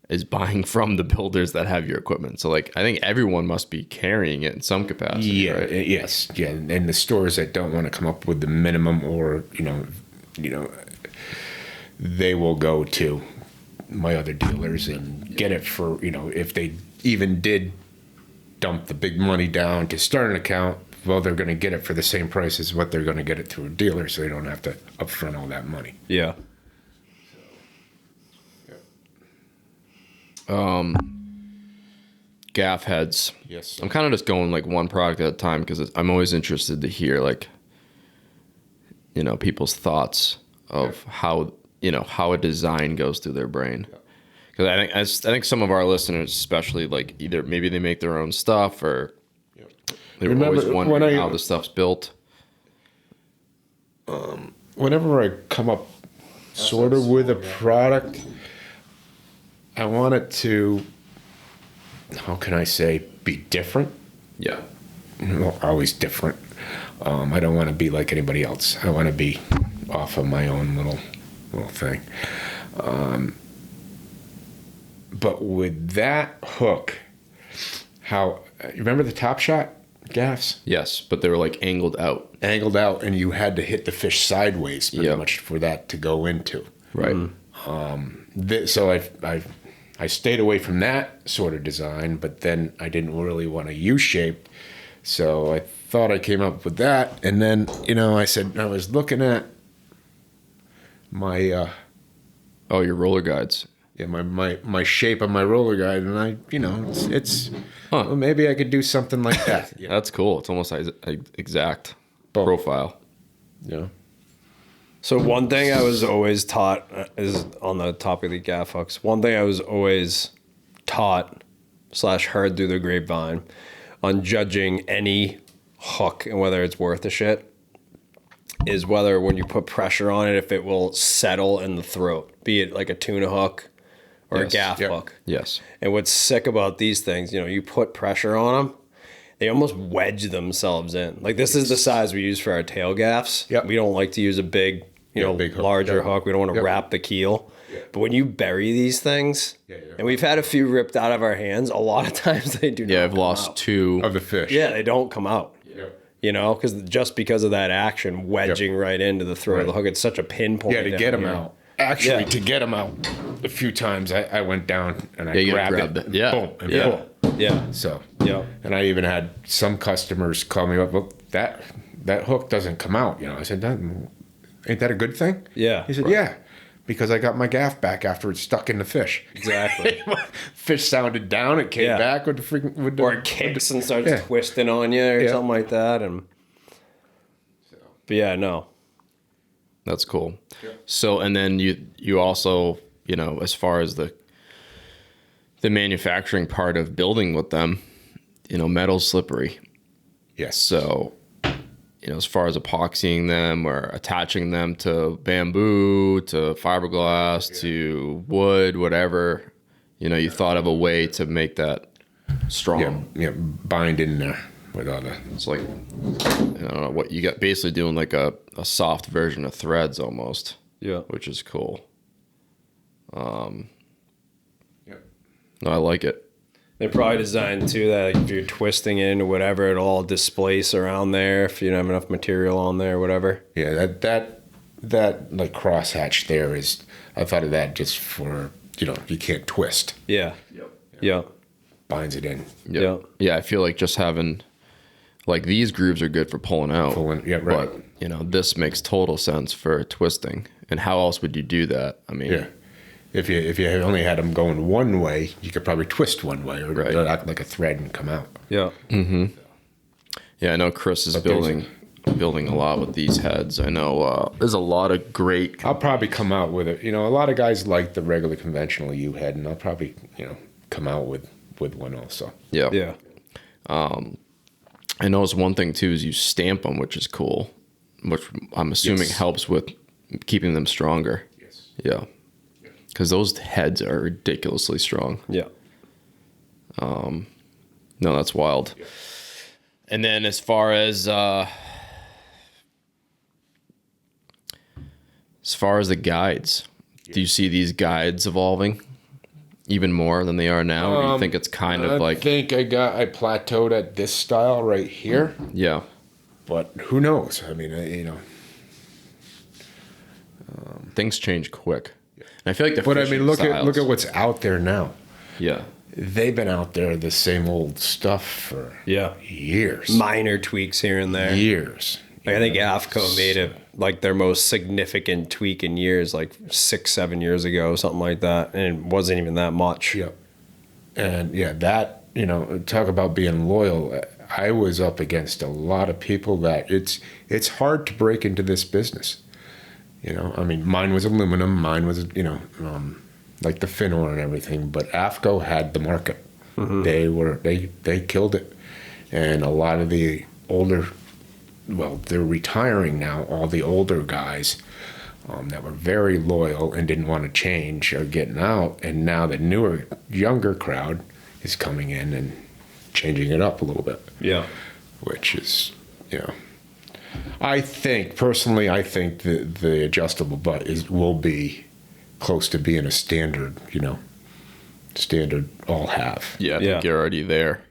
is buying from the builders that have your equipment. So, like, I think everyone must be carrying it in some capacity. Yeah, right? yes, yeah, and the stores that don't want to come up with the minimum, or they will go to my other dealers and get it for, if they even did dump the big money down to start an account, well, they're going to get it for the same price as what they're going to get it through a dealer, so they don't have to upfront all that money. Yeah. Gaff heads. Yes. I'm kind of just going like one product at a time because I'm always interested to hear, like, people's thoughts of how a design goes through their brain. Because I think some of our listeners, especially, like, either maybe they make their own stuff, or they're always wondering how the stuff's built. Whenever I come up sort of with a product, I want it to, how can I say, be different. Yeah. Well, always different. I don't want to be like anybody else. I want to be off of my own little thing. But with that hook, you remember the Top Shot gaffs? Yes, but they were like angled out. Angled out, and you had to hit the fish sideways pretty much for that to go into. Right. So I stayed away from that sort of design, but then I didn't really want a U-shape, so I thought I came up with that. And then, I said, I was looking at my your roller guides. Yeah, my shape of my roller guide, and I, it's well, maybe I could do something like that. Yeah. That's cool. It's almost exact profile. Yeah. So one thing I was always taught is on the topic of the gaff hooks. One thing I was always taught / heard through the grapevine on judging any hook and whether it's worth a shit is whether when you put pressure on it, if it will settle in the throat, be it like a tuna hook or a gaff hook. Yes. And what's sick about these things, you put pressure on them, they almost wedge themselves in. Like, this is the size we use for our tail gaffs. Yep. We don't like to use a big, big hook. larger hook. We don't want to wrap the keel. Yeah. But when you bury these things, and we've had a few ripped out of our hands, a lot of times they do not Yeah, I've come lost out. 2 Of the fish. Yeah, they don't come out. Yeah. Because of that action wedging right into the throat of the hook. It's such a pinpoint. Yeah, to get them out. Actually, to get them out, a few times I went down and I grabbed it. Yeah. Boom, and Yeah. pull. Yeah. So, Yeah. and I even had some customers call me up, well, that hook doesn't come out. I said, ain't that a good thing? Yeah. He said, yeah, because I got my gaff back after it stuck in the fish. Exactly. Fish sounded down, it came back with the freaking... Or it kicks and starts twisting on you or something like that. But yeah, no. That's cool. Yeah. So, and then you also, as far as the manufacturing part of building with them, metal's slippery. Yes. So, as far as epoxying them or attaching them to bamboo, to fiberglass, to wood, whatever, you thought of a way to make that strong. Yeah, bind in there with all the... It's like, I don't know, what you got, basically doing like a soft version of threads almost. Yeah. Which is cool. Yeah. No, I like it. They're probably designed too that if you're twisting it or whatever, it'll all displace around there if you don't have enough material on there or whatever. Yeah, that like crosshatch there is, I thought of that just for, you can't twist. Yeah. Yep. Yeah. Binds it in. Yep. Yeah. Yeah, I feel like just having, like, these grooves are good for pulling out. Yeah, right. But, this makes total sense for twisting. And how else would you do that? I mean... Yeah. If you only had them going one way, you could probably twist one way or act like a thread and come out. Yeah. Mm-hmm. Yeah, I know Chris is building building a lot with these heads. I know there's a lot of great. I'll probably come out with it. A lot of guys like the regular conventional U head, and I'll probably come out with one also. Yeah. Yeah. I noticed one thing too is you stamp them, which is cool, which I'm assuming helps with keeping them stronger. Yes. Yeah. Because those heads are ridiculously strong. Yeah. No, that's wild. Yeah. And then as far as the guides, do you see these guides evolving even more than they are now? Or do you think it's kind of like... I think I plateaued at this style right here. Yeah. But who knows? I mean, things change quick. Yeah. And I feel like look at what's out there now. Yeah. They've been out there the same old stuff for years. Minor tweaks here and there. Years. I think AFCO made it like their most significant tweak in years, like 6-7 years ago, something like that. And it wasn't even that much. Yep. And that, talk about being loyal. I was up against a lot of people that it's hard to break into this business. I mean, mine was aluminum. Mine was, like the fin oil and everything. But AFCO had the market. Mm-hmm. They killed it. And a lot of the older... Well, they're retiring now. All the older guys that were very loyal and didn't want to change are getting out, and now the newer, younger crowd is coming in and changing it up a little bit. Yeah, which is, I think personally, the adjustable butt will be close to being a standard, standard all have. Yeah, I think you're already there.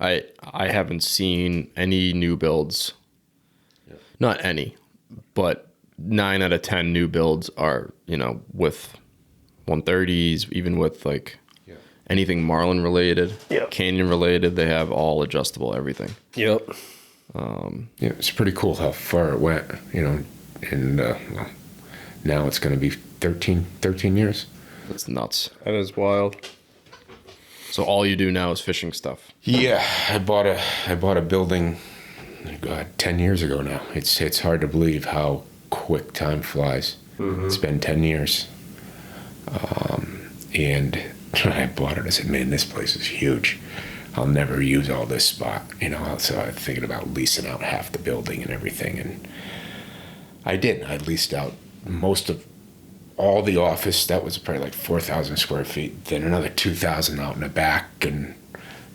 I haven't seen any new builds. Yeah. Not any, but 9 out of 10 new builds are, with 130s, even with anything marlin related, canyon related, they have all adjustable everything. Yep. It's pretty cool how far it went, and now it's going to be 13 years. That's nuts. That is wild. So all you do now is fishing stuff. Yeah, I bought a building, 10 years ago now. It's hard to believe how quick time flies. Mm-hmm. It's been 10 years, and I bought it. I said, "Man, this place is huge. I'll never use all this spot." So I was thinking about leasing out half the building and everything, and I didn't. I leased out most of all the office. That was probably like 4,000 square feet. Then another 2,000 out in the back, and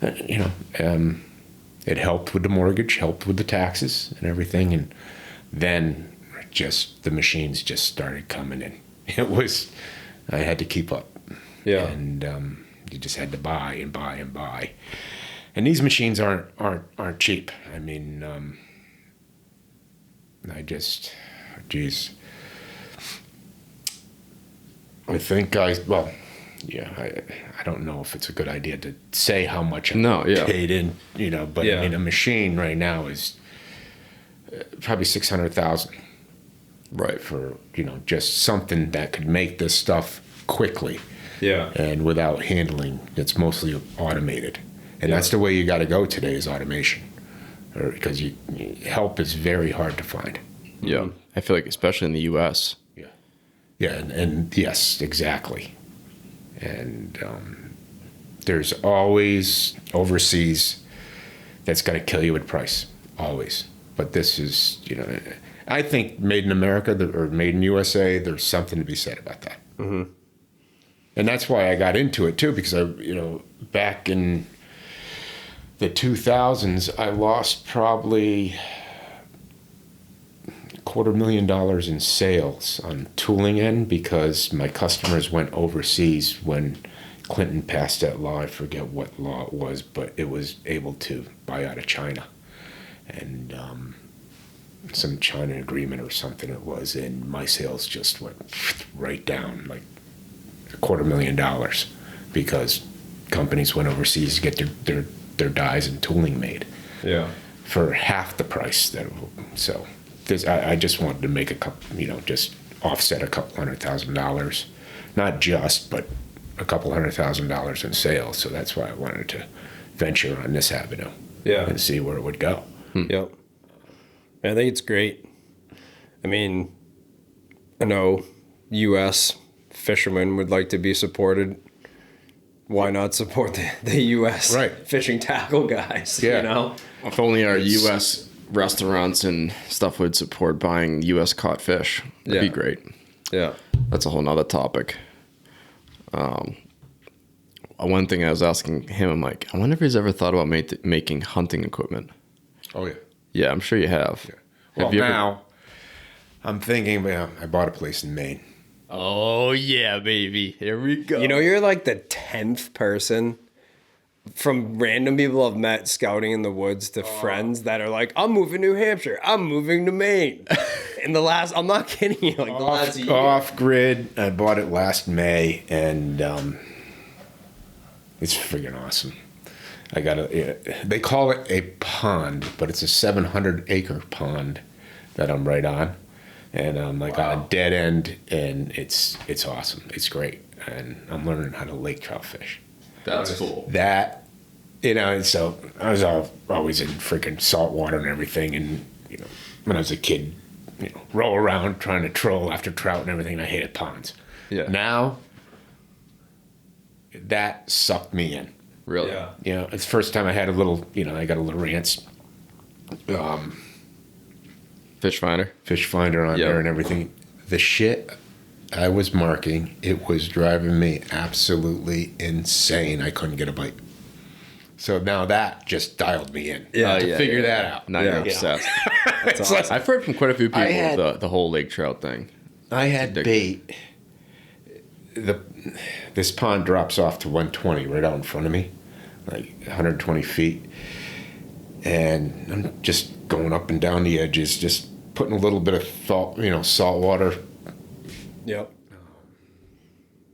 it helped with the mortgage, helped with the taxes and everything. And then the machines just started coming in. I had to keep up. Yeah. And you just had to buy and buy and buy. And these machines aren't cheap. I mean, I think I don't know if it's a good idea to say how much I paid in, but I mean, a machine right now is probably $600,000. Right. For, just something that could make this stuff quickly. Yeah. And without handling, it's mostly automated. And that's the way you got to go today is automation. Because help is very hard to find. Yeah. I feel like especially in the U.S. Yeah, and yes, exactly. And there's always overseas that's going to kill you with price, always. But this is, I think made in America or made in USA, there's something to be said about that. Mm-hmm. And that's why I got into it too, because back in the 2000s, I lost probably $250,000 in sales on tooling end because my customers went overseas when Clinton passed that law. I forget what law it was, but it was able to buy out of China. And some China agreement or something it was, and my sales just went right down, like $250,000 because companies went overseas to get their dies and tooling made. Yeah. For half the price. So I just wanted to make a couple, just offset a couple $100,000, not just, but a couple $100,000 in sales. So that's why I wanted to venture on this avenue. Yeah. And see where it would go. Yep. I think it's great. I mean, I know U.S. fishermen would like to be supported. Why not support the U.S. fishing tackle guys? Yeah. You know, If only our U.S. restaurants and stuff would support buying U.S. caught fish. That'd be great. Yeah. That's a whole nother topic. One thing I was asking him, I'm like, I wonder if he's ever thought about making hunting equipment. Oh, yeah. Yeah, I'm sure you have. Yeah. Well, Have you now I'm thinking, I bought a place in Maine. Oh, yeah, baby. Here we go. You know, you're like the 10th person from random people I've met scouting in the woods to friends that are like, I'm moving to New Hampshire. I'm moving to Maine. I'm not kidding you, like the last year. Off grid. I bought it last May, and it's friggin' awesome. They call it a pond, but it's a 700-acre pond that I'm right on. And I'm like on a dead end, and it's awesome. It's great. And I'm learning how to lake trout fish. That's cool. That, so I was always in freaking salt water and everything. And, when I was a kid, roll around trying to troll after trout and everything. And I hated ponds. Yeah. Now, that sucked me in. Really? Yeah. It's the first time I had a little, I got a little Lowrance Fish finder. fish finder on there and everything. The shit I was marking, it was driving me absolutely insane. I couldn't get a bite. So now that just dialed me in. Yeah, to figure that out. Now you're obsessed. That's awesome. I've heard from quite a few people had- the whole lake trout thing. I had bait. This pond drops off to 120 right out in front of me, like 120 feet. And I'm just going up and down the edges, just putting a little bit of salt water Yep.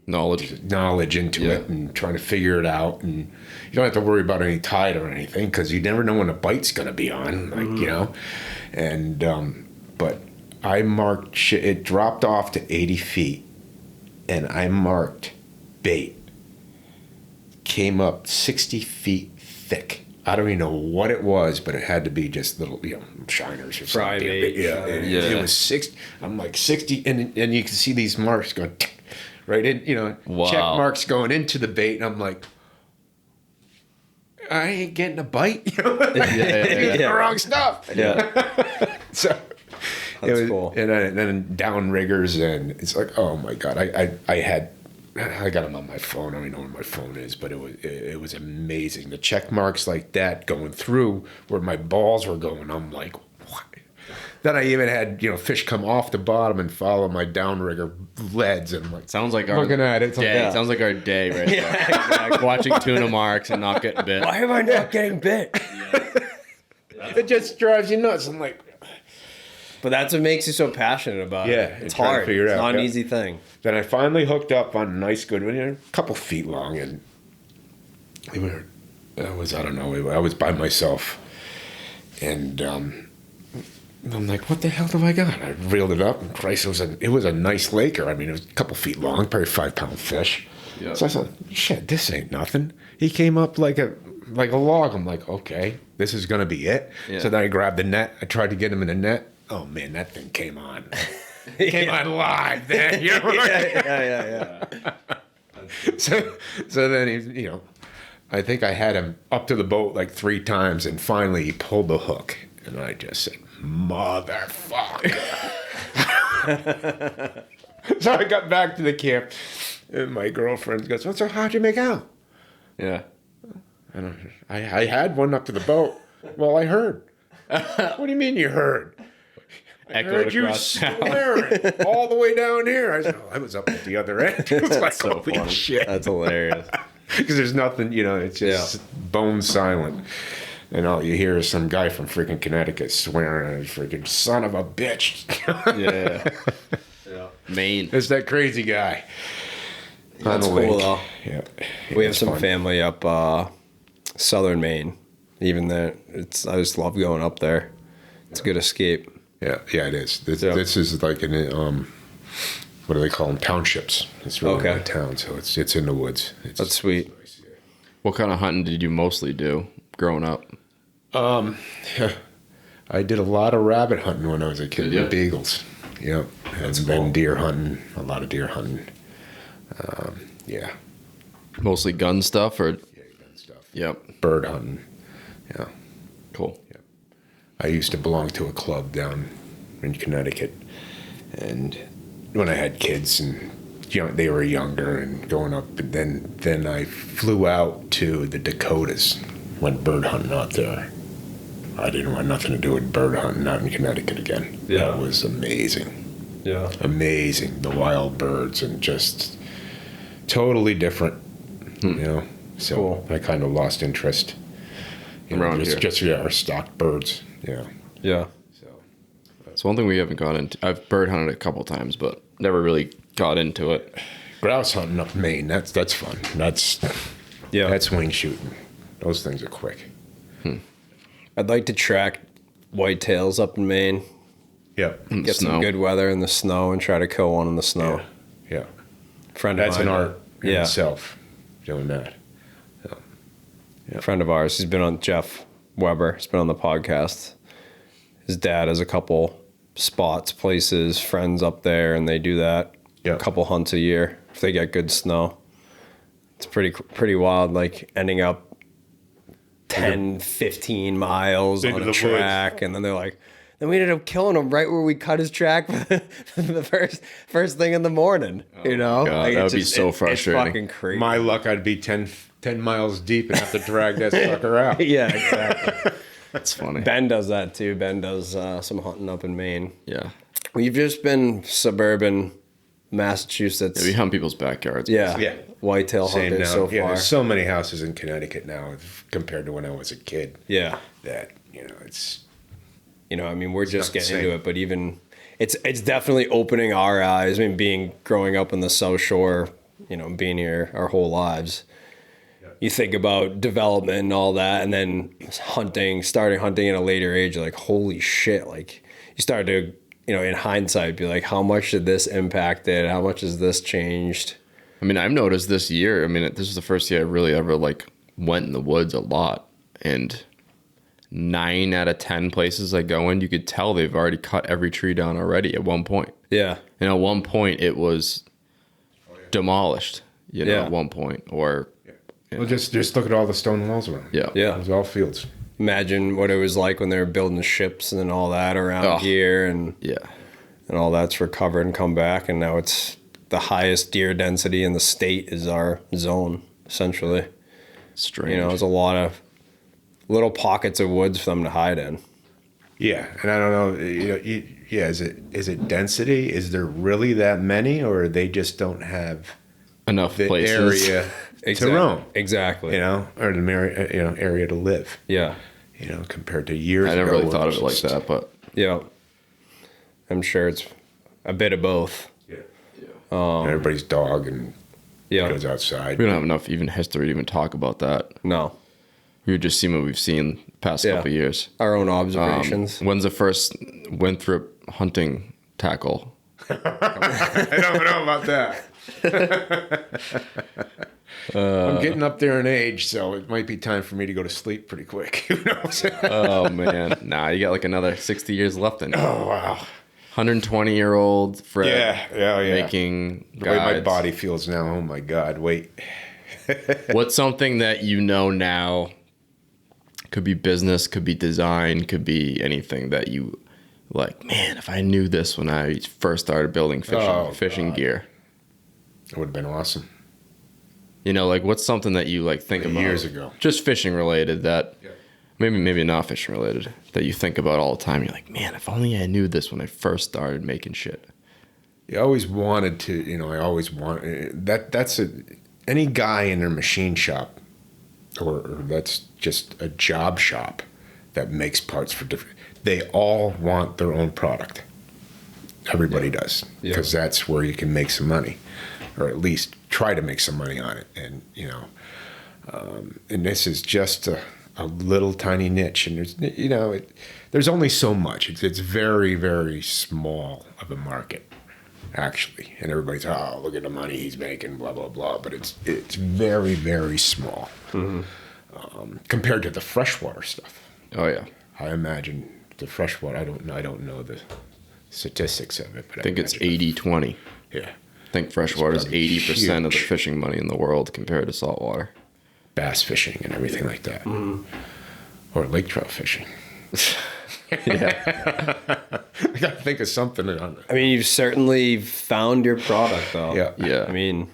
Knowledge into it and trying to figure it out. And you don't have to worry about any tide or anything because you never know when a bite's going to be on, And, but I marked shit. It dropped off to 80 feet and I marked bait. Came up 60 feet thick. I don't even know what it was, but it had to be just little, shiners or Fry something. bait. Yeah. It was 60. I'm like 60, and you can see these marks going right in, check marks going into the bait, and I'm like, I ain't getting a bite. You're getting the wrong stuff. Yeah. So That's cool. And then down riggers, and it's like, oh my God, I got them on my phone. I don't even know where my phone is, but it was amazing. The check marks like that going through where my balls were going. I'm like, what? Then I even had fish come off the bottom and follow my downrigger leads, and I'm like, Sounds like our looking at it. day. Like, Sounds like our day right there. Exactly. Watching tuna marks and not getting bit. Why am I not getting bit? it just drives you nuts. I'm like, But that's what makes you so passionate about it. Yeah, It's trying to hard. figure it It's out, not an yeah. easy thing. then I finally hooked up on a nice good one, a couple feet long, and I don't know, I was by myself, and I'm like, what the hell do I got? I reeled it up, and Christ, it was a nice laker. I mean, it was a couple feet long, probably 5-pound fish. Yeah. So I thought, shit, this ain't nothing. He came up like a log. I'm like, okay, this is gonna be it. Yeah. So then I grabbed the net. I tried to get him in the net. Oh man, that thing came on. Came on live then. You know? Yeah. So then he, I think I had him up to the boat like 3 times, and finally he pulled the hook, and I just said, "Motherfucker!" So I got back to the camp, and my girlfriend goes, "So how'd you make out?" Yeah. And I had one up to the boat. Well, I heard. What do you mean you heard? I Echoed heard you across town. swearing all the way down here. I said, I was up at the other end. It was like, So holy funny. shit. That's hilarious. Because there's nothing, it's just bone silent. And all you hear is some guy from freaking Connecticut swearing at a freaking son of a bitch. Yeah. Maine. It's that crazy guy. That's on the cool, lake. though. Yeah. We have It's some fun. family up southern Maine. Even there, I just love going up there. It's a good escape. Yeah, it is. This is like an what do they call them? Townships. It's really Okay. not a town, so it's in the woods. That's sweet. What kind of hunting did you mostly do growing up? I I did a lot of rabbit hunting when I was a kid Did ya? with beagles. Yep. And then deer hunting, a lot of deer hunting. Yeah. Mostly gun stuff or? Yeah, gun stuff. Yep. Bird hunting. Yeah. Cool. I used to belong to a club down in Connecticut, and when I had kids and they were younger and going up, but then I flew out to the Dakotas, went bird hunting out there. I didn't want nothing to do with bird hunting out in Connecticut again. Yeah. That was amazing. Yeah. Amazing. The wild birds and just totally different, So Cool. I kind of lost interest. Around here. Our stocked birds. Yeah. Yeah. It's one thing we haven't gone into. I've bird hunted a couple times, but never really got into it. Grouse hunting up Maine, that's fun. That's wing shooting. Those things are quick. I'd like to track whitetails up in Maine. Yep. Get Snow. some good weather in the snow and try to kill one in the snow. Yeah. Friend That's of an mine, art in itself, doing that. A friend of ours, he's been on Jeff Weber. He's been on the podcast. His dad has a couple spots, places, friends up there, and they do that. Yeah. A couple hunts a year if they get good snow. It's pretty wild, like ending up 10, 15 miles Into on the a track, and then they're like, then we ended up killing him right where we cut his track the first thing in the morning. God, Like, that it's would be so frustrating. It's fucking crazy. My luck, I'd be 10 miles deep and have to drag that sucker out. Yeah, exactly. That's funny. Ben does that too. Ben does some hunting up in Maine. Yeah. We've just been suburban Massachusetts. We hunt people's backyards. Yeah. Yeah. Whitetail Same hunting now. so Yeah, far. there's so many houses in Connecticut now compared to when I was a kid Yeah. that, it's... I mean, we're just not the getting into same. it, but even it's definitely opening our eyes. I mean, growing up in the South Shore, being here our whole lives. You think about development and all that, and then starting hunting at a later age, you're like, holy shit. Like, you start to, in hindsight, be like, how much did this impact it? How much has this changed? I mean, I've noticed this year, this is the first year I really ever went in the woods a lot. And 9 out of 10 places I go in, you could tell they've already cut every tree down already at one point. Yeah. And at one point it was demolished, Yeah. at one point. Or, Well, just look at all the stone walls around. yeah. Yeah. It was all fields. Imagine what it was like when they were building ships and all that around Oh. here, and Yeah. all that's recovered and come back, and now it's the highest deer density in the state is our zone, essentially. Strange. There's a lot of little pockets of woods for them to hide in. Yeah, and I don't know, is it density? Is there really that many, or they just don't have Enough the places. area to roam? Exactly. Or the area to live. Yeah. Compared to years ago. I never really where thought of was it like just- that, but Yeah. I'm sure it's a bit of both. Everybody's dog and Yeah. goes outside. we don't have enough even history to even talk about that. No. We would just see what we've seen the past Yeah. couple of years. Our own observations. When's the first Winthrop hunting tackle? I don't know about that. I'm getting up there in age, so it might be time for me to go to sleep pretty quick. Who knows? Oh man, nah, you got like another 60 years left in you. Oh, wow. 120-year-old Fred Yeah. making The way my guides. body feels now, oh my God, wait. What's something that you know now? Could be business, could be design, could be anything that you like. Man, if I knew this when I first started building fishing God. gear, It would have been awesome. what's something that you think about Years ago. just fishing related that maybe not fishing related that you think about all the time. You're like, man, if only I knew this when I first started making shit. I always wanted to, I always want any guy in their machine shop or that's just a job shop that makes parts for different, they all want their own product. Everybody does, because that's where you can make some money, or at least try to make some money on it. And, and this is just a little tiny niche, and there's only so much. It's very, very small of a market, actually. And everybody's, oh, look at the money he's making, blah, blah, blah. But it's very, very small compared to the freshwater stuff. Oh yeah. I imagine the freshwater. I don't know the statistics of it, but I think it's 80-20. Yeah. I think freshwater is probably 80% of the huge. fishing money in the world compared to saltwater. Bass fishing and everything like that. Or lake trout fishing. Yeah. I got to think of something on it. I mean, you've certainly found your product, though. Yeah. Yeah. I mean,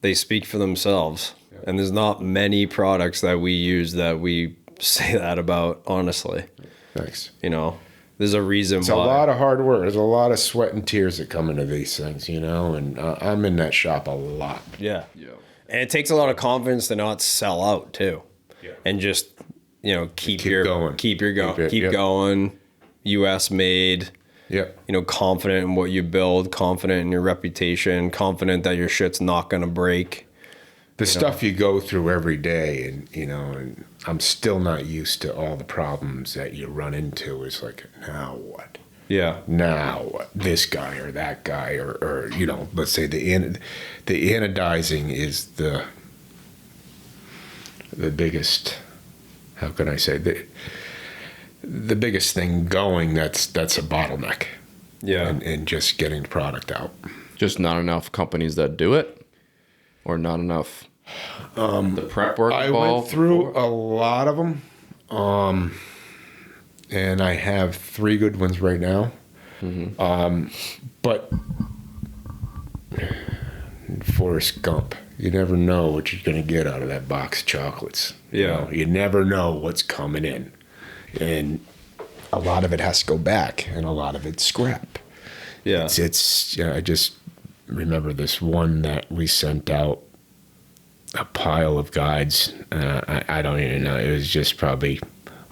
they speak for themselves. And there's not many products that we use that we say that about, honestly. Thanks. You know, there's a reason It's why. a lot of hard work. There's a lot of sweat and tears that come into these things, you know, and I'm in that shop a lot. Yeah. Yeah. And it takes a lot of confidence to not sell out, too. Yeah. And just, you know, keep going. Keep going. U.S. made. Yep. You know, confident in what you build, confident in your reputation, confident that your shit's not going to break. The stuff you go through every day, and, you know, and I'm still not used to all the problems that you run into. It's like, now what? Yeah. Now what? This guy or that guy, or you know, let's say the anodizing is the biggest, how can I say, the biggest thing going. That's a bottleneck. Yeah. And just getting the product out. Just not enough companies that do it, or not enough the prep work I involved? went through a lot of them, and I have 3 good ones right now. But Forrest Gump, you never know what you're going to get out of that box of chocolates. Yeah. You never know what's coming in, and a lot of it has to go back, and a lot of it's scrap. Yeah. It's I just remember this one that we sent out, a pile of guides. I don't even know. It was just probably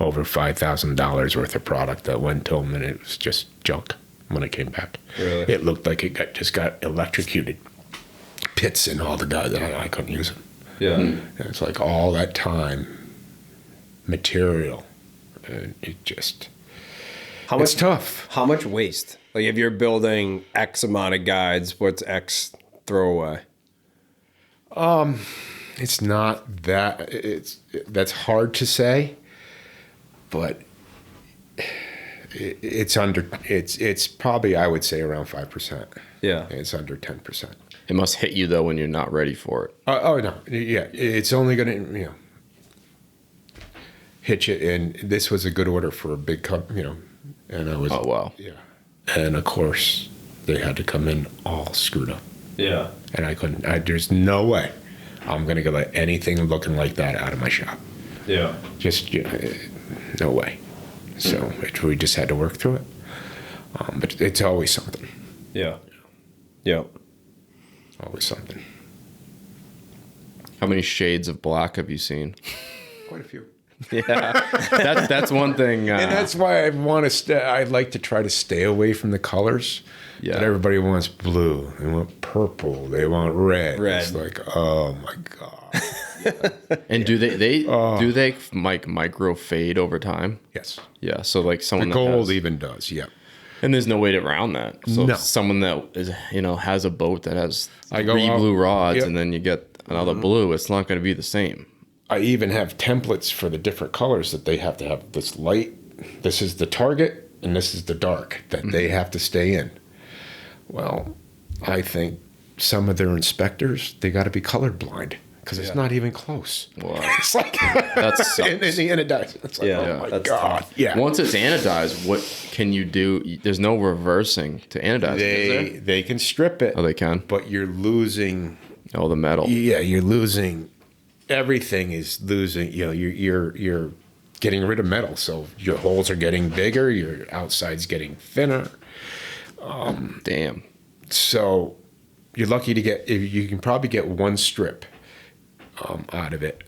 over $5,000 worth of product that went to them, and it was just junk when it came back. Really? It looked like it just got electrocuted. Pits in all the guides. I couldn't use them. Yeah. And it's like all that time, material, and it just. How It's much tough. How much waste? Like if you're building X amount of guides, what's X throwaway? It's not that. That's hard to say, but it's under. It's probably, I would say, around 5%. Yeah. It's under 10%. It must hit you, though, when you're not ready for it. Oh no, yeah. It's only gonna hit you. And this was a good order for a big company, And I was. Oh, wow. Yeah. And of course, they had to come in all screwed up. Yeah. And I couldn't. There's no way I'm gonna let anything looking like that out of my shop. Yeah. Just no way. So we just had to work through it. But it's always something. Yeah. Yeah. Always something. How many shades of black have you seen? Quite a few. Yeah, that's one thing. And that's why I want to. I like to try to stay away from the colors. Yeah. But everybody wants blue. They want purple. They want red. Red. It's like, oh my god. And do they micro fade over time? Yes. Yeah. So like someone The that gold has, even does. Yep. and there's no way around that. So No. someone that is has a boat that has I go 3 out- blue rods, Yep. and then you get another blue. It's not going to be the same. I even have templates for the different colors that they have to have. This light, this is the target, and this is the dark that they have to stay in. Well, I think some of their inspectors, they got to be colorblind because it's not even close. Wow. It's like That sucks. in the anodizing. It's like, Yeah, oh my that's god, tough. yeah. Once it's anodized, what can you do? There's no reversing to anodize. Is there? They can strip it, Oh, they can. but you're losing. Oh, the metal. Yeah, you're losing. Everything is losing. You're getting rid of metal, so your holes are getting bigger. Your outside's getting thinner. Damn. So you're lucky to get. You can probably get one strip out of it.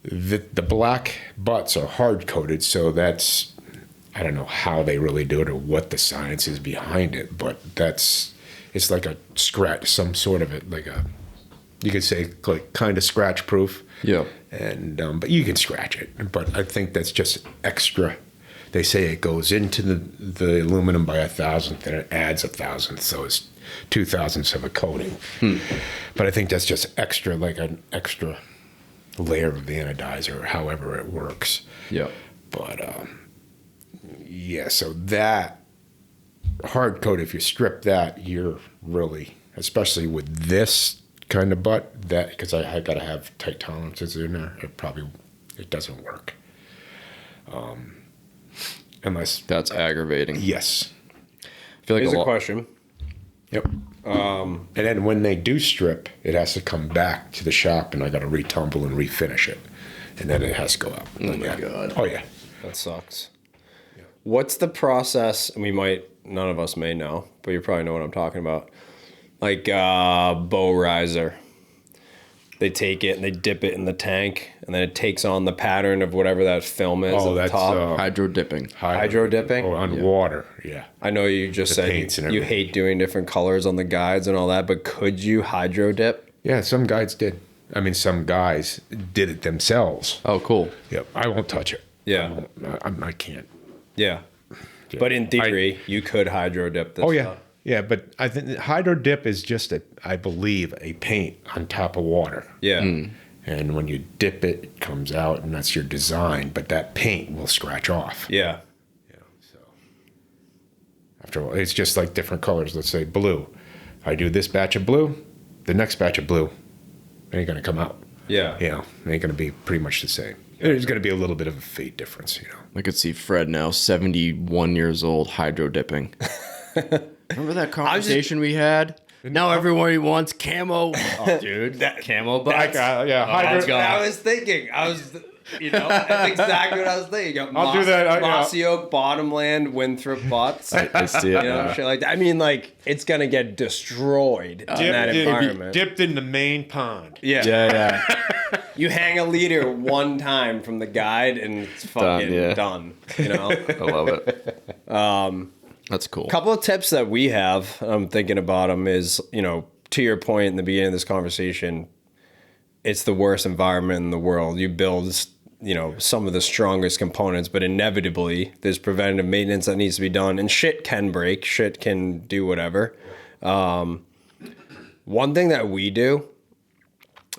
The black butts are hard coated, so that's. I don't know how they really do it or what the science is behind it, but it's like a scratch, some sort of it, like a. You could say like kind of scratch proof. Yeah. And but you can scratch it. But I think that's just extra. They say it goes into the aluminum by 1,000th and it adds 1,000th, so it's 2,000ths of a coating. But I think that's just extra, like an extra layer of the anodizer, or however it works. Yeah. But Yeah, so that hard coat, if you strip that, you're really, especially with this kind of butt, that because I got to have tight tolerances in there, it doesn't work. Unless That's aggravating. yes, I feel like Here's a a lot. question. yep. And then when they do strip, it has to come back to the shop, and I got to retumble and refinish it, and then it has to go out. Oh my God. Oh yeah. That sucks. What's the process? And none of us may know, but you probably know what I'm talking about. Like bow riser. They take it and they dip it in the tank, and then it takes on the pattern of whatever that film is Oh, at the that's top. Hydro dipping. Hydro dipping? Oh, on water. Yeah. I know you just The said paints and you everything. hate doing different colors on the guides and all that, but could you hydro dip? Yeah. Some guides did. I mean, some guys did it themselves. Oh, cool. Yep. I won't touch it. Yeah. I can't. Yeah. But in theory, you could hydro dip this Oh yeah, stuff. yeah. But I think hydro dip is just I believe, a paint on top of water. Yeah. And when you dip it, it comes out, and that's your design. But that paint will scratch off. Yeah. You know, so after all, it's just like different colors. Let's say blue. I do this batch of blue, the next batch of blue ain't gonna come out. Yeah. You know, it ain't gonna be pretty much the same. There's gonna be a little bit of a fade difference. You know. I could see Fred now, 71 years old, hydro dipping. Remember that conversation we had? Now everyone wants camo. Oh, dude, that camo butts. yeah, hydro. I was thinking. That's exactly what I was thinking. I'll do that, Mossy Oak, Bottomland, Winthrop butts. I see it. Shit like that. I mean, like, it's going to get destroyed in that environment. Dipped in the main pond. Yeah. You hang a leader one time from the guide and it's fucking done. You know? I love it. That's cool. A couple of tips that we have, I'm thinking about them, is, to your point in the beginning of this conversation, it's the worst environment in the world. You build, some of the strongest components, but inevitably there's preventative maintenance that needs to be done, and shit can break, shit can do whatever. One thing that we do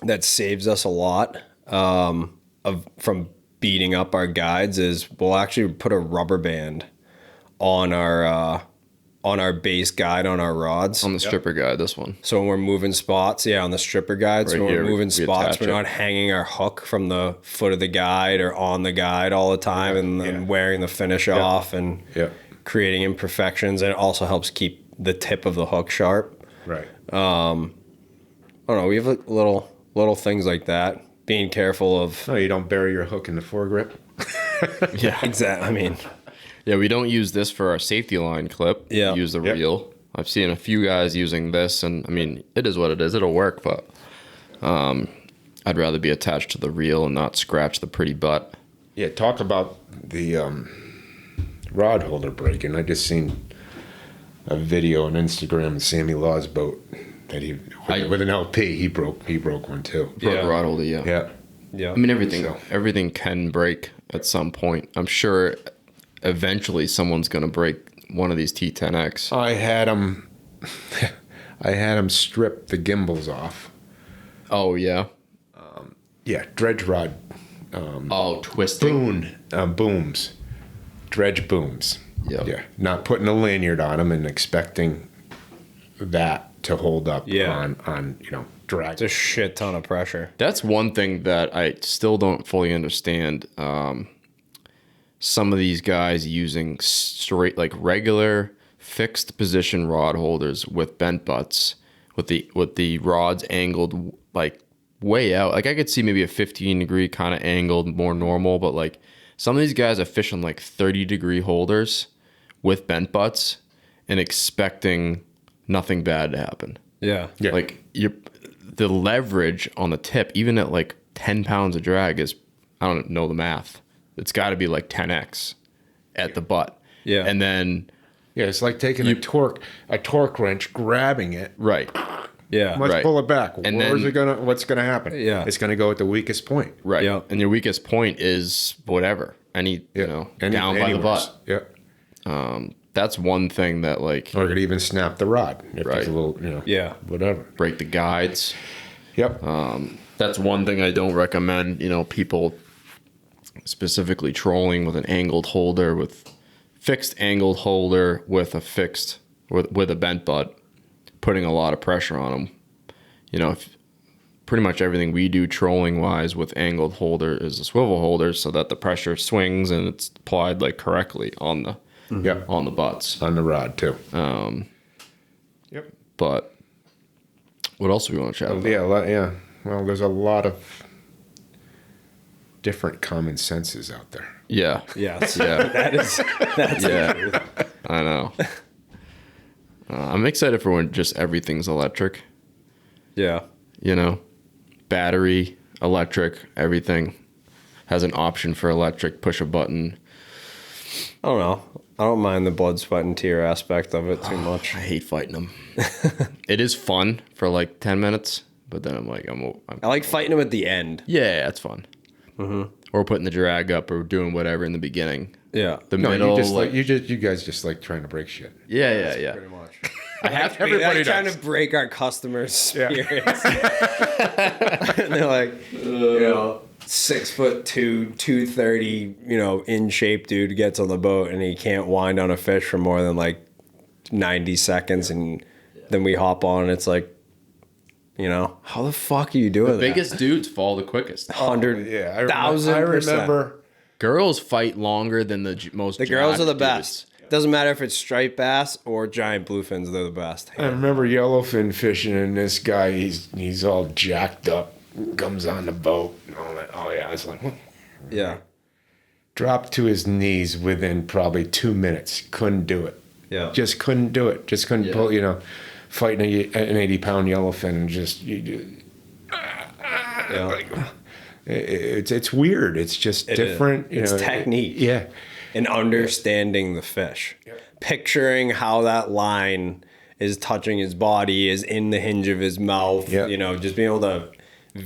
that saves us a lot from beating up our guides is we'll actually put a rubber band on our base guide on our rods. On the stripper guide, this one. So when we're moving spots, on the stripper guide, so Right when here, we're moving we spots, attach we're it. not hanging our hook from the foot of the guide or on the guide all the time and then wearing the finish off and creating imperfections. And it also helps keep the tip of the hook sharp. Right. I don't know. We have little things like that. Being careful of... No, you don't bury your hook in the foregrip. Yeah. Exactly. I mean... Yeah, we don't use this for our safety line clip. Yeah. We use the Yep. reel. I've seen a few guys using this, and I mean, it is what it is. It'll work, but I'd rather be attached to the reel and not scratch the pretty butt. Yeah, talk about the rod holder breaking. I just seen a video on Instagram of Sammy Law's boat that with an LP he broke one too. Broke rod holder, yeah. Yeah. I mean, everything So- everything can break at some point. I'm sure eventually someone's going to break one of these T10X. I had him strip the gimbals off. Oh, yeah. Yeah, dredge rod Twisting. booms, dredge booms. Yep. Yeah, not putting a lanyard on them and expecting that to hold up on drag. It's a shit ton of pressure. That's one thing that I still don't fully understand. Some of these guys using straight, like regular fixed position rod holders with bent butts, with the rods angled like way out. Like I could see maybe a 15-degree kind of angled, more normal, but like some of these guys are fishing like 30-degree holders with bent butts and expecting nothing bad to happen. Yeah. Yeah. Like the leverage on the tip, even at like 10 pounds of drag, is, I don't know the math. It's got to be like 10x at the butt. Yeah. And then Yeah, it's like taking a torque wrench, grabbing it. right. Yeah. Let's Right. pull it back. And What's gonna happen? Yeah. It's gonna go at the weakest point. Right. Yeah. And your weakest point is whatever. Down by the butt. Yeah. That's one thing that like Or it could even snap the rod. If Right. there's a little, Yeah. whatever. break the guides. Yep. That's one thing I don't recommend, people specifically trolling with an angled holder with fixed angled holder with a bent butt, putting a lot of pressure on them. You know, pretty much everything we do trolling wise with angled holder is a swivel holder, so that the pressure swings and it's applied like correctly on the on the butts, on the rod too. But what else do we want to chat about? Yeah. Well, there's a lot of different common senses out there. Yeah. Yes. Yeah. That's Yeah. the truth. I know. I'm excited for when just everything's electric. Yeah. You know, battery, electric, everything has an option for electric. Push a button. I don't know. I don't mind the blood, sweat, and tear aspect of it too much. I hate fighting them. It is fun for like 10 minutes, but then I'm like, I like fighting them at the end. yeah, that's fun. Mm-hmm. Or putting the drag up or doing whatever in the beginning. Yeah. The No, middle, you guys just like trying to break shit. yeah. Pretty much. I have Everybody trying to break our customers' spirits. And they're like, you know, 6'2", 230, you know, in shape dude gets on the boat and he can't wind on a fish for more than like 90 seconds, and then we hop on and it's like, you know, how the fuck are you doing that? biggest dudes fall the quickest. 100,000%. I remember. Girls fight longer than most. The girls are the jacked best. dudes. Doesn't matter if it's striped bass or giant bluefins, they're the best. I remember yellowfin fishing, and this guy, he's all jacked up, comes on the boat, and all that. Oh yeah, I was like, what? Yeah. Dropped to his knees within probably 2 minutes. Couldn't do it. Yeah. Just couldn't do it. Just couldn't pull. You know, fighting an 80-pound yellowfin, and just like, it's weird. It's just different. It's technique. Yeah. And understanding the fish. Picturing how that line is touching his body, is in the hinge of his mouth. Yeah. You know, just being able to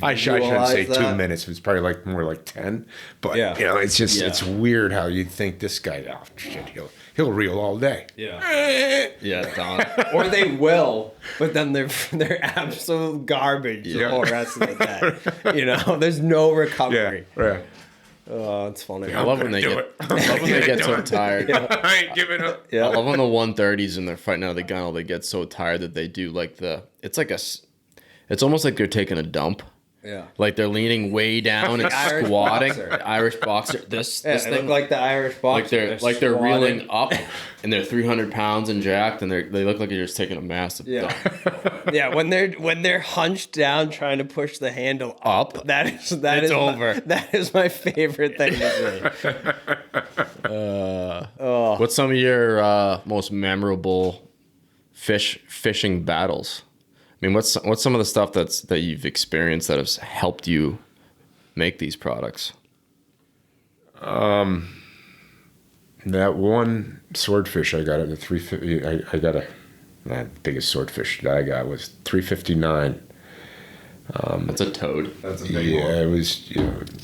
I shouldn't say visualize 2 minutes. It was probably like more like 10. But Yeah. you know, it's just Yeah. it's weird how you think this guy. Oh shit, he'll reel all day. Yeah. Yeah, Don. Or they will, but then they're absolute garbage the whole rest of the day. You know, there's no recovery. Right. Oh, it's funny. I love when they get so tired. I ain't giving up. I love when the 130s and they're fighting out of the gun, they get so tired that they do like it's almost like they're taking a dump. Yeah. Like they're leaning way down and Irish squatting. boxer. Irish boxer. This They thing look like the Irish boxer. like they're squatting. reeling up and they're 300 pounds and jacked and they look like they're just taking a massive dump. Yeah, when they're hunched down trying to push the handle up, that is over. That is my favorite thing to see. What's some of your most memorable fishing battles? I mean, what's some of the stuff that you've experienced that has helped you make these products? That one swordfish I got at the 350. I got the biggest swordfish that I got was 359. That's a toad. That's a It was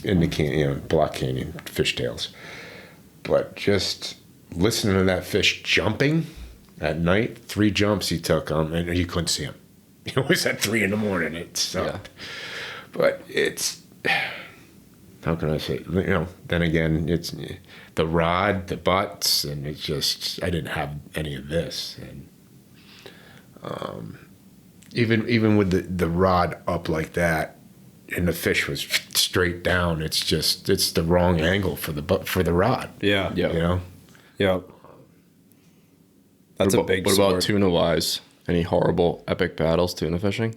in the Block Canyon fishtails. But just listening to that fish jumping at night, 3 jumps he took and you couldn't see him. It was at 3 a.m. It sucked. But it's, how can I say? Then again, it's the rod, the butts, and it's just I didn't have any of this. And even with the rod up like that, and the fish was straight down, it's the wrong angle for the rod. Yeah. Yeah. That's a big What sword. about tuna wise? Any horrible epic battles tuna fishing?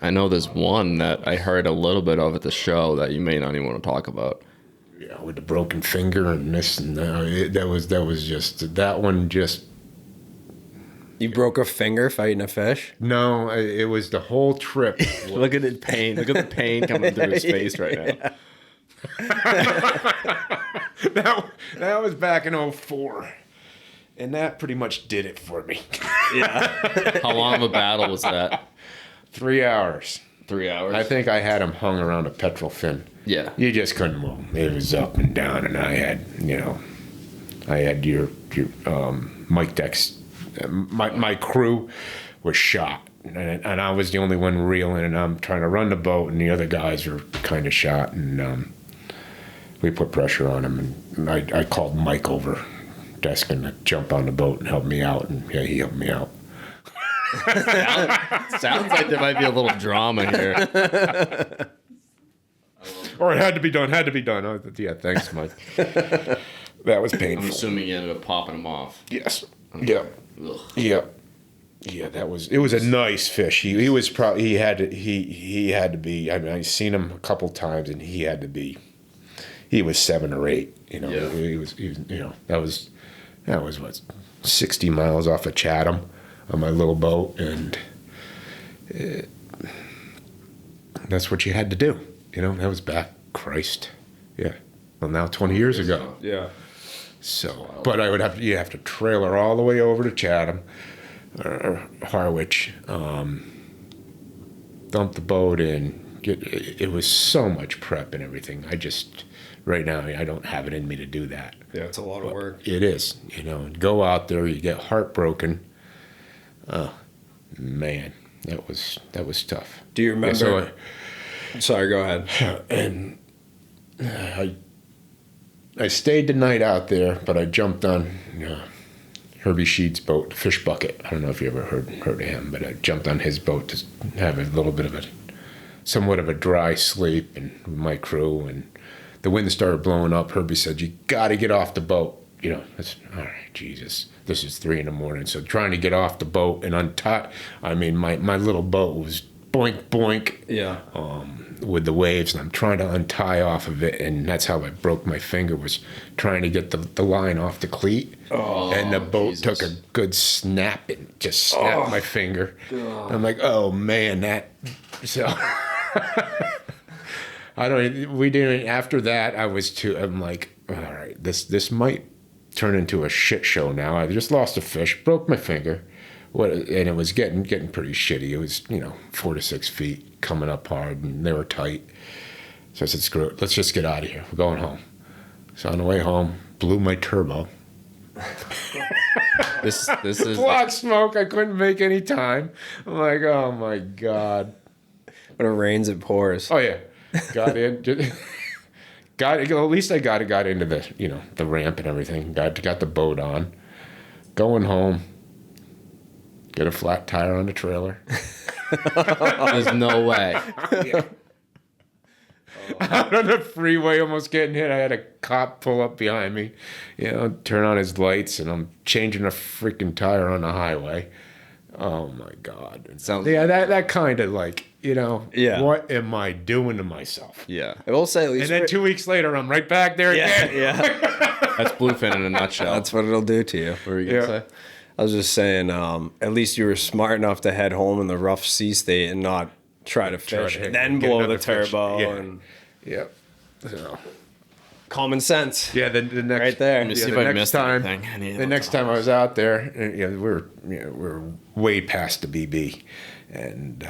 I know there's one that I heard a little bit of at the show that you may not even want to talk about. Yeah, with the broken finger and this and that. That was just that one. Just You broke a finger fighting a fish? no, it was the whole trip. Look at the pain. Look at the pain coming through his face right now. That was back in 2004. And that pretty much did it for me. How long of a battle was that? 3 hours. 3 hours? I think I had him hung around a petrol fin. Yeah. You just couldn't move. It was up and down, and I had your Mike Dex. My crew was shot, and I was the only one reeling, and I'm trying to run the boat, and the other guys are kind of shot, and we put pressure on him, and I called Mike over asking to jump on the boat and help me out, and yeah, he helped me out. Sounds like there might be a little drama here. Or it had to be done. Oh, yeah, thanks, Mike. That was I'm painful. assuming you ended up popping them off. Yes. Yeah. Ugh. Yeah. Yeah, it was a nice fish. He was probably he had to be. I mean, I've seen him a couple times, and he was 7 or 8. You know, Yeah. he was that was what 60 miles off of Chatham on my little boat, and that's what you had to do. You know, that was back, Christ. Yeah. Well, now 20 years ago. Yeah. So, but you have to trailer all the way over to Chatham or Harwich, dump the boat in. It was so much prep and everything. Right now, I don't have it in me to do that. Yeah, it's a lot of work. It is, go out there, you get heartbroken. Oh, man, that was tough. Do you remember? Sorry, go ahead. And I stayed the night out there, but I jumped on Herbie Sheed's boat, Fish Bucket. I don't know if you ever heard of him, but I jumped on his boat to have a little bit of somewhat of a dry sleep, and with my crew, and the wind started blowing up. Herbie said, "You got to get off the boat." That's all right. Jesus, this is 3 a.m. So trying to get off the boat and untie. I mean, my little boat was boink boink. Yeah. With the waves, and I'm trying to untie off of it, and that's how I broke my finger, was trying to get the line off the cleat. And the boat took a good snap and just snapped my finger. I'm like, oh man, so we didn't, after that I'm like, all right, this might turn into a shit show now. I just lost a fish, broke my finger. And it was getting pretty shitty. It was 4 to 6 feet coming up hard, and they were tight. So I said, screw it, let's just get out of here. We're going home. So on the way home, blew my turbo. This is Black smoke. I couldn't make any time. I'm like, oh my God. When it rains, it pours. Oh yeah, got in. At least I got into the ramp and everything. Got the boat on. Going home. Get a flat tire on the trailer. There's no way. Out on the freeway, almost getting hit. I had a cop pull up behind me, turn on his lights, and I'm changing a freaking tire on the highway. Oh my God! That kind of what am I doing to myself? Yeah. I will say, at least. And then 2 weeks later, I'm right back there again. Yeah. That's bluefin in a nutshell. That's what it'll do to you. What were you gonna say? I was just saying, at least you were smart enough to head home in the rough sea state and not try to fish and then blow the turbo. And So. Common sense. Yeah, the next right there. Let me see if I missed anything. The next time I was out there, we're way past the BB, and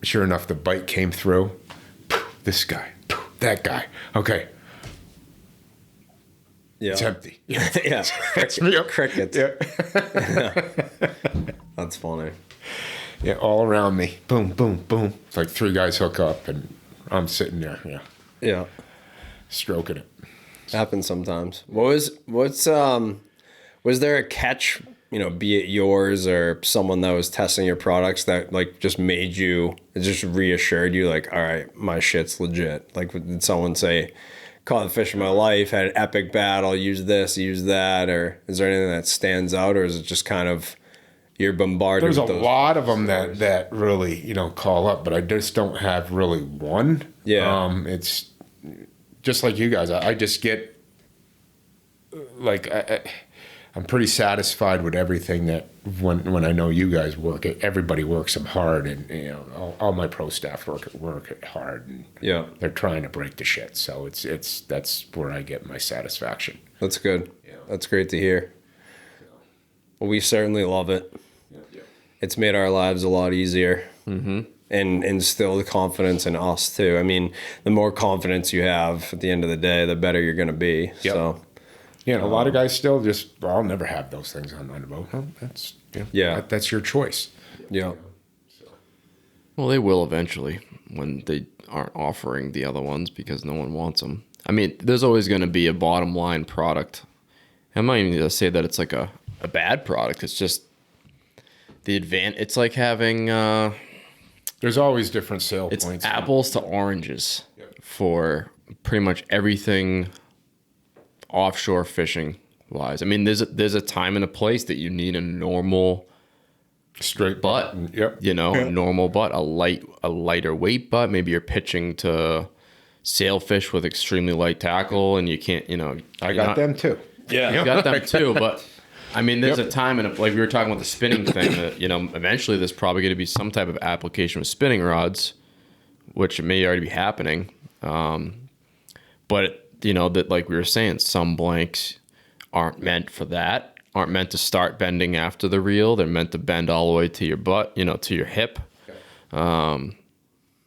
sure enough, the bite came through. This guy, that guy. Okay. Yeah. It's empty. Yeah. Crickets. Yeah. That's funny. Yeah, all around me. Boom, boom, boom. It's like 3 guys hook up, and I'm sitting there, Yeah. stroking it. Happens sometimes. Was there a catch, be it yours or someone that was testing your products that just made you, just reassured you all right, my shit's legit? Did someone say, caught the fish of my life, had an epic battle, use this, use that, or is there anything that stands out, or is it just kind of you're bombarded There's with a those lot of them that really, call up, but I just don't have really one. Yeah. It's just like you guys. I just get I'm pretty satisfied with everything that when I know you guys work it. Everybody works them hard, and all my pro staff work it hard, and they're trying to break the shit. So that's where I get my satisfaction. That's good. Yeah. That's great to hear. Well, we certainly love it. Yeah. It's made our lives a lot easier. Mm-hmm. And instilled confidence in us too. I mean, the more confidence you have at the end of the day, the better you're going to be. Yep. So, a lot of guys still I'll never have those things on the boat. Well, that's your choice. Yeah. Well, they will eventually when they aren't offering the other ones because no one wants them. I mean, there's always going to be a bottom line product I'm not even gonna say that it's like a bad product. It's just it's like having There's always different sale it's points. apples to oranges for pretty much everything offshore fishing wise. I mean, there's a time and a place that you need a normal Straight butt. Yep. You know, a normal butt, a lighter weight butt. Maybe you're pitching to sailfish with extremely light tackle, and you can't. You know, I got them too. Yeah. You got them too, but I mean, there's a time and like we were talking about the spinning thing that, you know, eventually there's probably going to be some type of application with spinning rods, which may already be happening. But you know that, like we were saying, some blanks aren't meant for that. Aren't meant to start bending after the reel. They're meant to bend all the way to your butt, you know, to your hip. Yeah,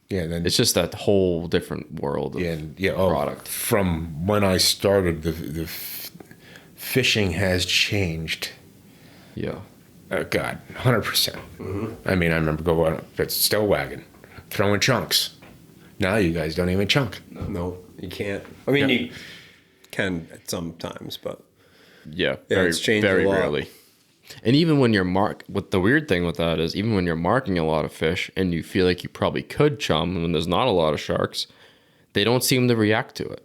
then It's just that whole different world of product. From when I started, the fishing has changed. Yeah. Oh God, 100%. I mean, I remember going up at Still Wagon, throwing chunks. Now you guys don't even chunk. No, you can't. I mean, you can at sometimes, but Yeah, it's changed very a lot. rarely. And even when you're what the weird thing with that is, even when you're marking a lot of fish and you feel like you probably could chum when there's not a lot of sharks, they don't seem to react to it.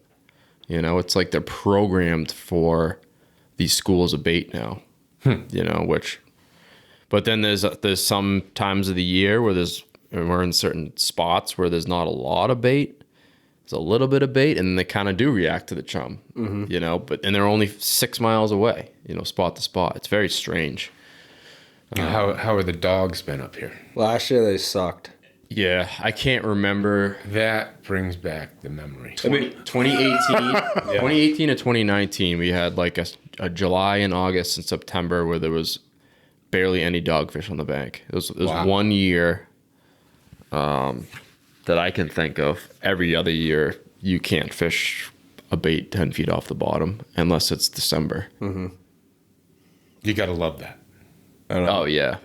You know, it's like they're programmed for these schools of bait now. You know, but then there's some times of the year where we're in certain spots where there's not a lot of bait. There's a little bit of bait, and they kind of do react to the chum, you know, and they're only 6 miles away, you know, spot to spot. It's very strange. How are the dogs been up here? Last year they sucked. Yeah, I can't remember. That brings back the memory. 2018 to 2019, we had like a July and August and September where there was barely any dogfish on the bank. It was Wow. 1 year that I can think of. Every other year, you can't fish a bait 10 feet off the bottom unless it's December. You got to love that. Oh, yeah.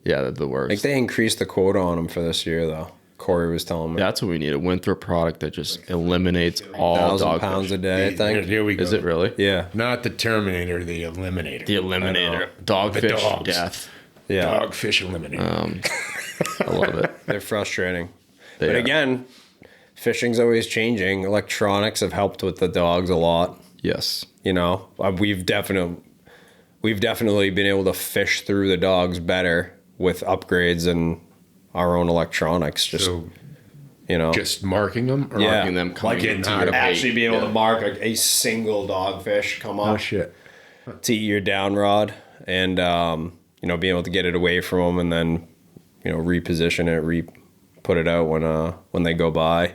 Yeah, they're the worst. I think they increased the quota on them for this year, though. Corey was telling me. That's what we need, a Winthrop product that just eliminates all 1,000 pounds a dogfish. day, I think. Here we go. Is it really? Yeah. Not the Terminator, the Eliminator. The Eliminator. Dogfish dogs. death. Yeah. Dogfish Eliminator. I love it. They're frustrating. They But are. again, fishing's always changing. Electronics have helped with the dogs a lot. Yes. You know, we've definitely been able to fish through the dogs better with upgrades and our own electronics. Just So you know, just marking them? Or Yeah. Marking them coming Like into in your how to bait. actually being able to mark a single dogfish come Oh, up shit. to eat your down rod, and you know, being able to get it away from them, and then you know, reposition it, put it out when they go by.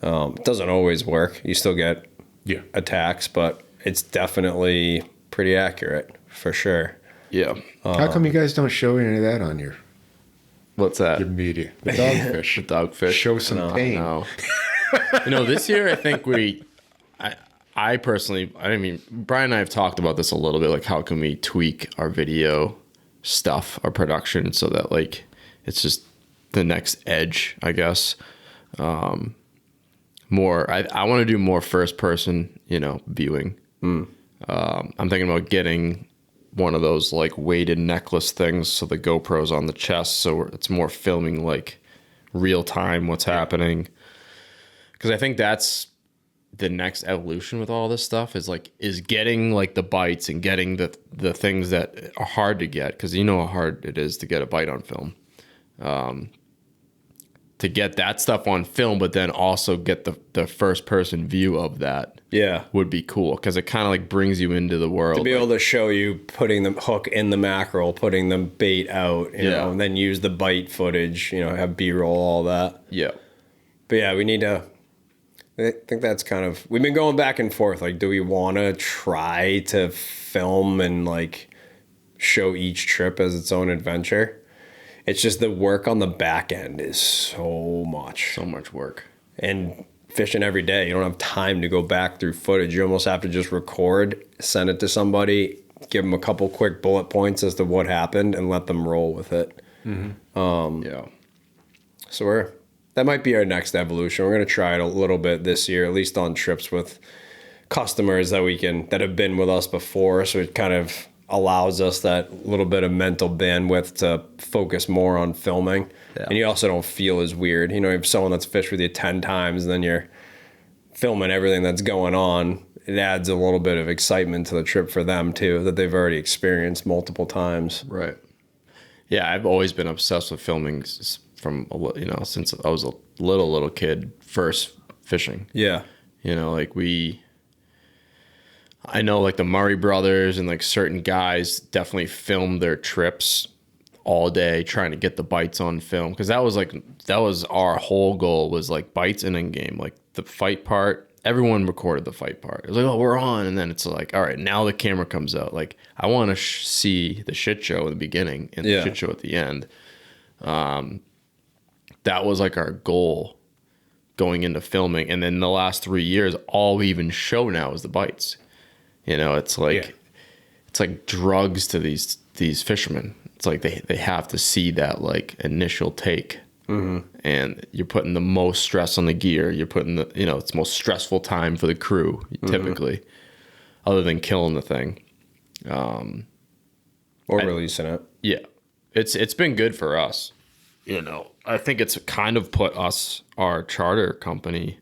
It doesn't always work. You still get Yeah. attacks, but it's definitely pretty accurate for sure. Yeah. How come you guys don't show any of that on your What's that? media? The dogfish. Dogfish. Show some pain. No. You know, this year I think I personally, I mean, Brian and I have talked about this a little bit, like how can we tweak our video stuff, our production, so that like it's just the next edge, I guess. More, I want to do more first person, you know, viewing. I'm thinking about getting one of those like weighted necklace things so the GoPro's on the chest, so it's more filming like real time what's happening. Because I think that's the next evolution with all this stuff is getting like the bites and getting the things that are hard to get, because you know how hard it is to get a bite on film. To get that stuff on film, but then also get the first person view of that. Yeah. Would be cool, because it kind of like brings you into the world. To be able to show you putting the hook in the mackerel, putting the bait out, you know, and then use the bite footage, you know, have B-roll, all that. Yeah. But yeah, we need to, I think that's kind of, we've been going back and forth. Like, do we want to try to film and like show each trip as its own adventure? It's just the work on the back end is so much. So much work. And fishing every day, you don't have time to go back through footage. You almost have to just record, send it to somebody, give them a couple quick bullet points as to what happened, and let them roll with it. Yeah. So that might be our next evolution. We're going to try it a little bit this year, at least on trips with customers that have been with us before. So it kind of allows us that little bit of mental bandwidth to focus more on filming. Yeah. And you also don't feel as weird. You know, if someone that's fished with you 10 times and then you're filming everything that's going on, it adds a little bit of excitement to the trip for them too, that they've already experienced multiple times. Right. Yeah, I've always been obsessed with filming from, you know, since I was a little kid, first fishing. Yeah. You know, like I know like the Murray brothers and like certain guys definitely filmed their trips all day trying to get the bites on film. Cause that was our whole goal, was like bites and in game, like the fight part. Everyone recorded the fight part. It was like, oh, we're on. And then it's like, all right, now the camera comes out. Like, I want to see the shit show in the beginning and the shit show at the end. That was like our goal going into filming. And then the last 3 years, all we even show now is the bites. You know, it's like drugs to these fishermen. It's like they have to see that like initial take. Mm-hmm. And you're putting the most stress on the gear. You're putting it's the most stressful time for the crew, typically, other than killing the thing. Or releasing it. Yeah. It's been good for us. You know, I think it's kind of put our charter company,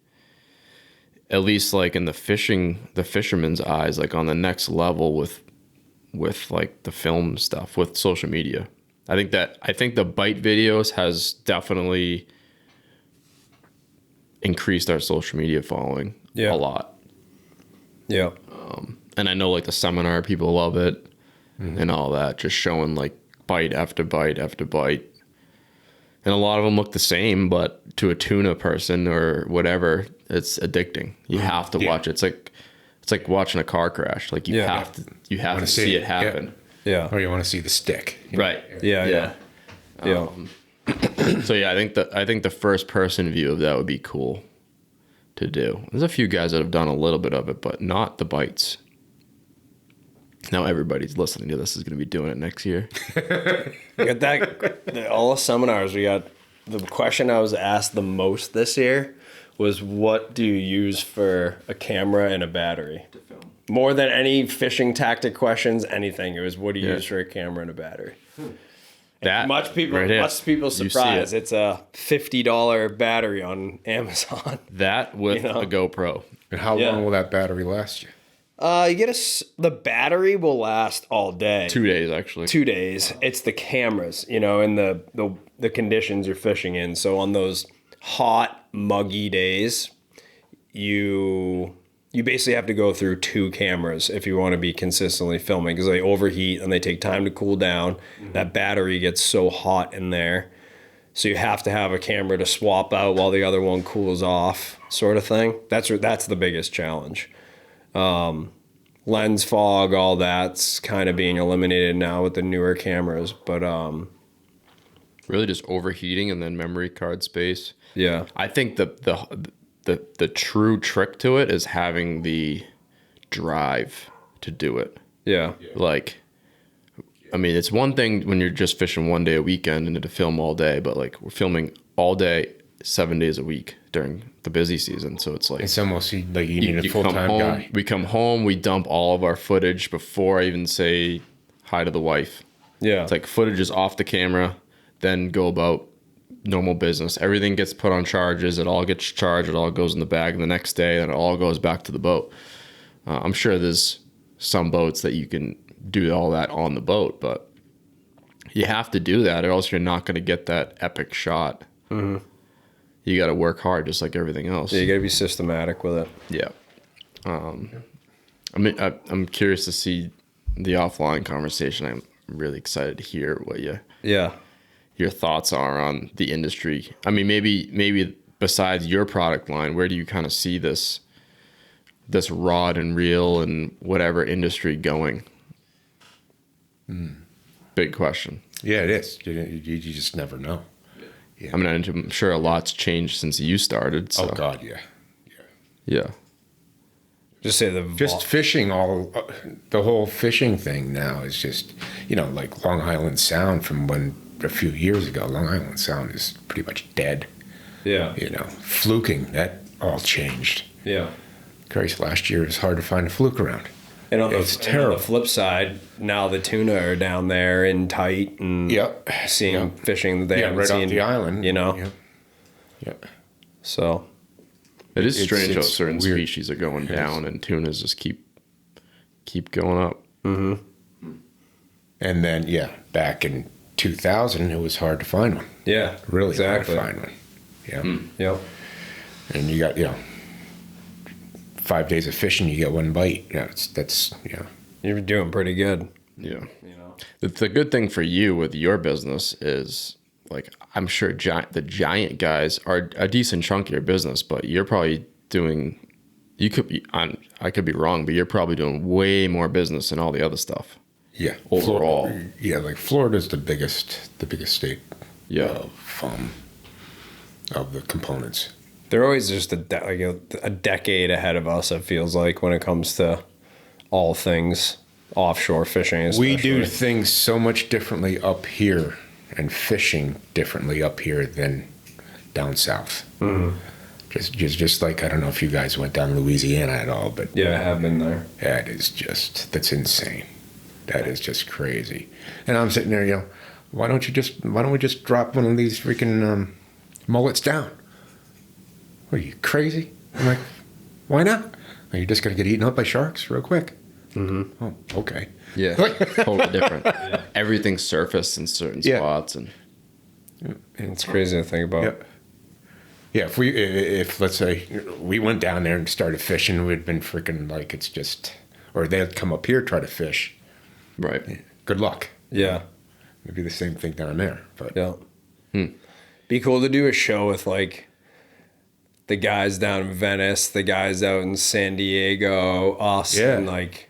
at least like in the fisherman's eyes, like on the next level with like the film stuff, with social media. I think the bite videos has definitely increased our social media following a lot. Yeah. And I know like the seminar, people love it and all that, just showing like bite after bite after bite. And a lot of them look the same, but to a tuna person or whatever, it's addicting. You have to watch it. It's like watching a car crash. Like you have to see it happen. Yeah. Or you want to see the stick. Right. Yeah. So yeah, I think the first person view of that would be cool to do. There's a few guys that have done a little bit of it, but not the bites. Now everybody's listening to this is going to be doing it next year. We got all the seminars. We got the question I was asked the most this year was, what do you use for a camera and a battery? To film. More than any fishing tactic questions, anything. It was, what do you use for a camera and a battery? That much people surprised. It's a $50 battery on Amazon. That with a GoPro. And how long will that battery last you? The battery will last all day. 2 days, actually. 2 days. It's the cameras, and the conditions you're fishing in. So on those hot, muggy days, you basically have to go through 2 cameras if you want to be consistently filming, because they overheat and they take time to cool down. Mm-hmm. That battery gets so hot in there. So you have to have a camera to swap out while the other one cools off, sort of thing. That's the biggest challenge. Lens fog, all that's kind of being eliminated now with the newer cameras, but really just overheating and then memory card space. Yeah. I think the true trick to it is having the drive to do it. Yeah. Like, I mean, it's one thing when you're just fishing one day a weekend and to film all day, but like we're filming all day, 7 days a week during the busy season. So it's like, it's almost like you need a full-time guy. We come home, we dump all of our footage before I even say hi to the wife. Yeah. It's like footage is off the camera, then go about normal business. Everything gets put on charges. It all gets charged. It all goes in the bag. And the next day, then it all goes back to the boat. I'm sure there's some boats that you can do all that on the boat, but you have to do that or else you're not going to get that epic shot. Mm-hmm. You got to work hard just like everything else. Yeah, you got to be systematic with it. Yeah. I mean, I'm curious to see the offline conversation. I'm really excited to hear what your thoughts are on the industry. I mean, maybe besides your product line, where do you kind of see this rod and reel and whatever industry going? Big question. Yeah, it is. You just never know. Yeah. I mean, I'm sure a lot's changed since you started. So. Oh God, yeah. Just say fishing, the whole fishing thing now is just, like Long Island Sound from a few years ago. Long Island Sound is pretty much dead. Yeah. Fluking, that all changed. Yeah. Christ, last year it was hard to find a fluke around. And on It's the terrible. flip side, now the tuna are down there in tight and Yep. seeing Yep. fishing that they Yeah, haven't right seen, off the island. you know. Yep. Yep. So It is strange how it's certain weird. species are going down and tunas just keep going up. And then, back in 2000, it was hard to find one. yeah, Really exactly. hard to find one. Yeah. Yep. And you got, 5 days of fishing, you get one bite. Yeah, that's. You're doing pretty good. Yeah. You know. The good thing for you with your business is, like, I'm sure the giant guys are a decent chunk of your business, but you're probably doing. You could be on. I could be wrong, but you're probably doing way more business than all the other stuff. Yeah. Overall. Like Florida's the biggest state Yeah. of the components. They're always just a decade ahead of us, it feels like, when it comes to all things offshore fishing. We do especially. things so much differently up here and fishing differently up here than down south. Mm-hmm. Just like, I don't know if you guys went down Louisiana at all, but Yeah, I have been there. that's insane. That is just crazy. And I'm sitting there, why don't we just drop one of these freaking mullets down? Are you crazy? I'm like, why not? Are you just going to get eaten up by sharks real quick? Mm-hmm. Oh, okay. Yeah. Totally different. Everything's surfaced in certain spots, and It's crazy to think about. Yep. Yeah, if let's say we went down there and started fishing, we'd been freaking like it's just, or they'd come up here try to fish. right. Good luck. Yeah. It'd be the same thing down there. But Yeah. Be cool to do a show with like the guys down in Venice, the guys out in San Diego, us, Yeah. and like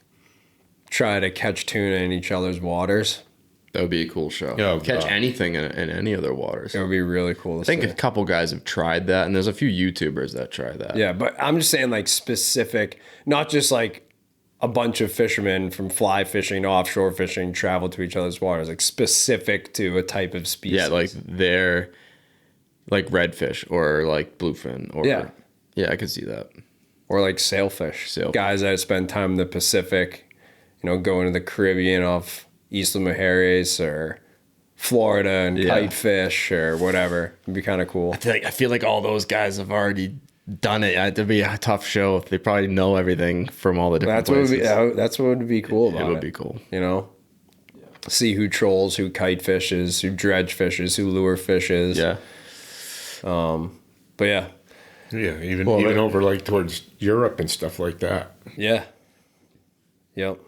try to catch tuna in each other's waters. That would be a cool show. Oh, Catch God. anything in any of their waters. It would be really cool to I think see. a couple guys have tried that, and there's a few YouTubers that try that. Yeah, but I'm just saying like specific, not just like a bunch of fishermen from fly fishing to offshore fishing travel to each other's waters, like specific to a type of species. Yeah, like they're like redfish or like bluefin or Yeah. I could see that. Or like sailfish. Sailfish. Guys that spend time in the Pacific, going to the Caribbean off Isla Mujeres or Florida and kite fish or whatever. It'd be kind of cool. I feel like all those guys have already done it. It'd be a tough show. They probably know everything from all the different places. That's what would be cool about it. It would be cool. See who trolls, who kite fishes, who dredge fishes, who lure fishes. Yeah. But yeah. yeah, even over like towards Europe and stuff like that. Yeah. Yep.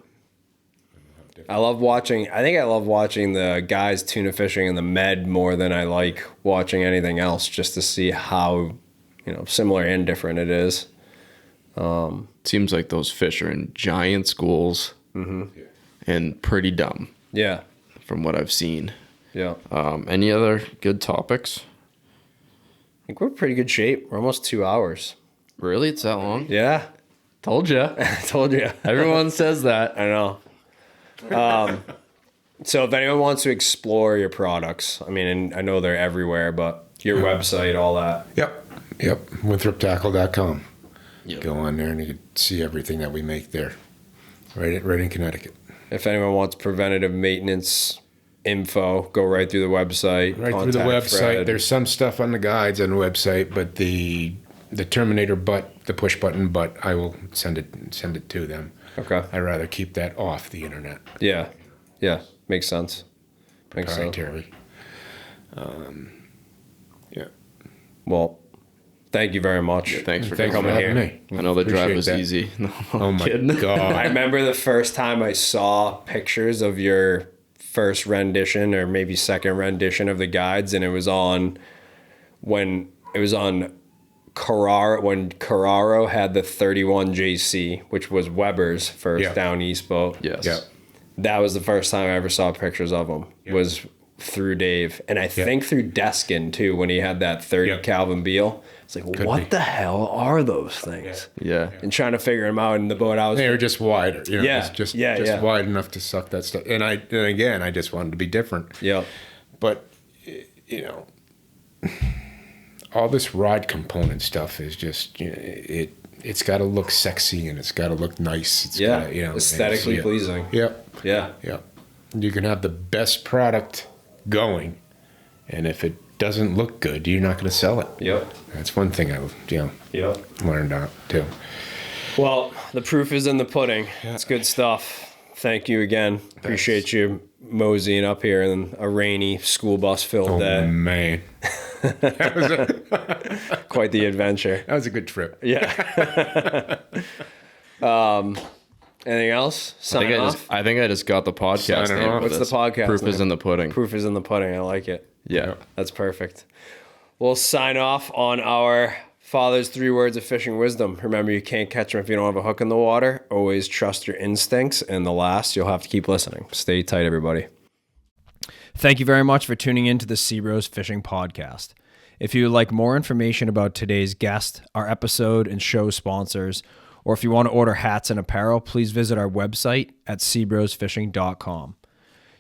I love watching the guys tuna fishing in the Med more than I like watching anything else, just to see how, similar and different it is. Seems like those fish are in giant schools and pretty dumb Yeah. from what I've seen. Yeah. Any other good topics? I think we're in pretty good shape. We're almost 2 hours. Really? It's that long? Yeah. Told you. I told you. Everyone says that. I know. So if anyone wants to explore your products, I mean, and I know they're everywhere, but your website, all that. Yep. WinthropTackle.com. Yep. Go on there and you can see everything that we make there. Right in Connecticut. If anyone wants preventative maintenance info, go right through the website. Right through the contact website. Fred. There's some stuff on the guides on the website, but the Terminator butt, the push button butt, I will send it to them. Okay. I'd rather keep that off the internet. Yeah. Yeah. Makes sense. Makes sense. Proprietary. Yeah. Well, thank you very much. Thanks for Thanks for coming having here. me. I know the drive Appreciate was that. easy. No, Oh my kidding. I God. remember the first time I saw pictures of your first rendition or maybe second rendition of the guides, and it was on Carraro, when Carraro had the 31 JC, which was Weber's first down east boat. Yes. Yeah. That was the first time I ever saw pictures of him, was through Dave. And I think through Deskin, too, when he had that 30 Calvin Beal. It's like, what be. the hell are those things? Yeah. And trying to figure them out in the boat. I was They were just wider. Yeah. Just Yeah. wide enough to suck that stuff. And again, I just wanted to be different. Yeah. But, all this rod component stuff is just, it's got to look sexy and it's got to look nice. It's gotta, you know, aesthetically pleasing. Yep. Yeah. Yep. You can have the best product going, and if it doesn't look good, you're not going to sell it. Yep. That's one thing I, learned out too. Well, the proof is in the pudding. It's good stuff. Thank you again. Appreciate you moseying up here in a rainy school bus filled day. Oh man, Quite the adventure. that was a good trip. Yeah. Anything else? Sign off. I think I just got the podcast Signing name. off. for What's this. the podcast Proof is name? in the pudding. Proof is in the pudding. I like it. Yeah. That's perfect. We'll sign off on our father's 3 words of fishing wisdom. Remember, you can't catch them if you don't have a hook in the water. Always trust your instincts. And the last, you'll have to keep listening. Stay tight, everybody. Thank you very much for tuning in to the SeaBros Fishing Podcast. If you would like more information about today's guest, our episode, and show sponsors, or if you want to order hats and apparel, please visit our website at SeaBrosFishing.com.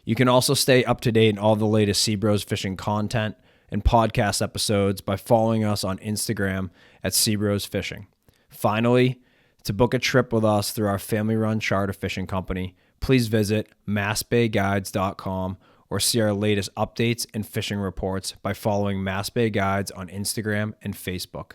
You can also stay up to date on all the latest SeaBros Fishing content and podcast episodes by following us on Instagram at SeaBros Fishing. Finally, to book a trip with us through our family-run charter fishing company, please visit MassBayGuides.com or see our latest updates and fishing reports by following Mass Bay Guides on Instagram and Facebook.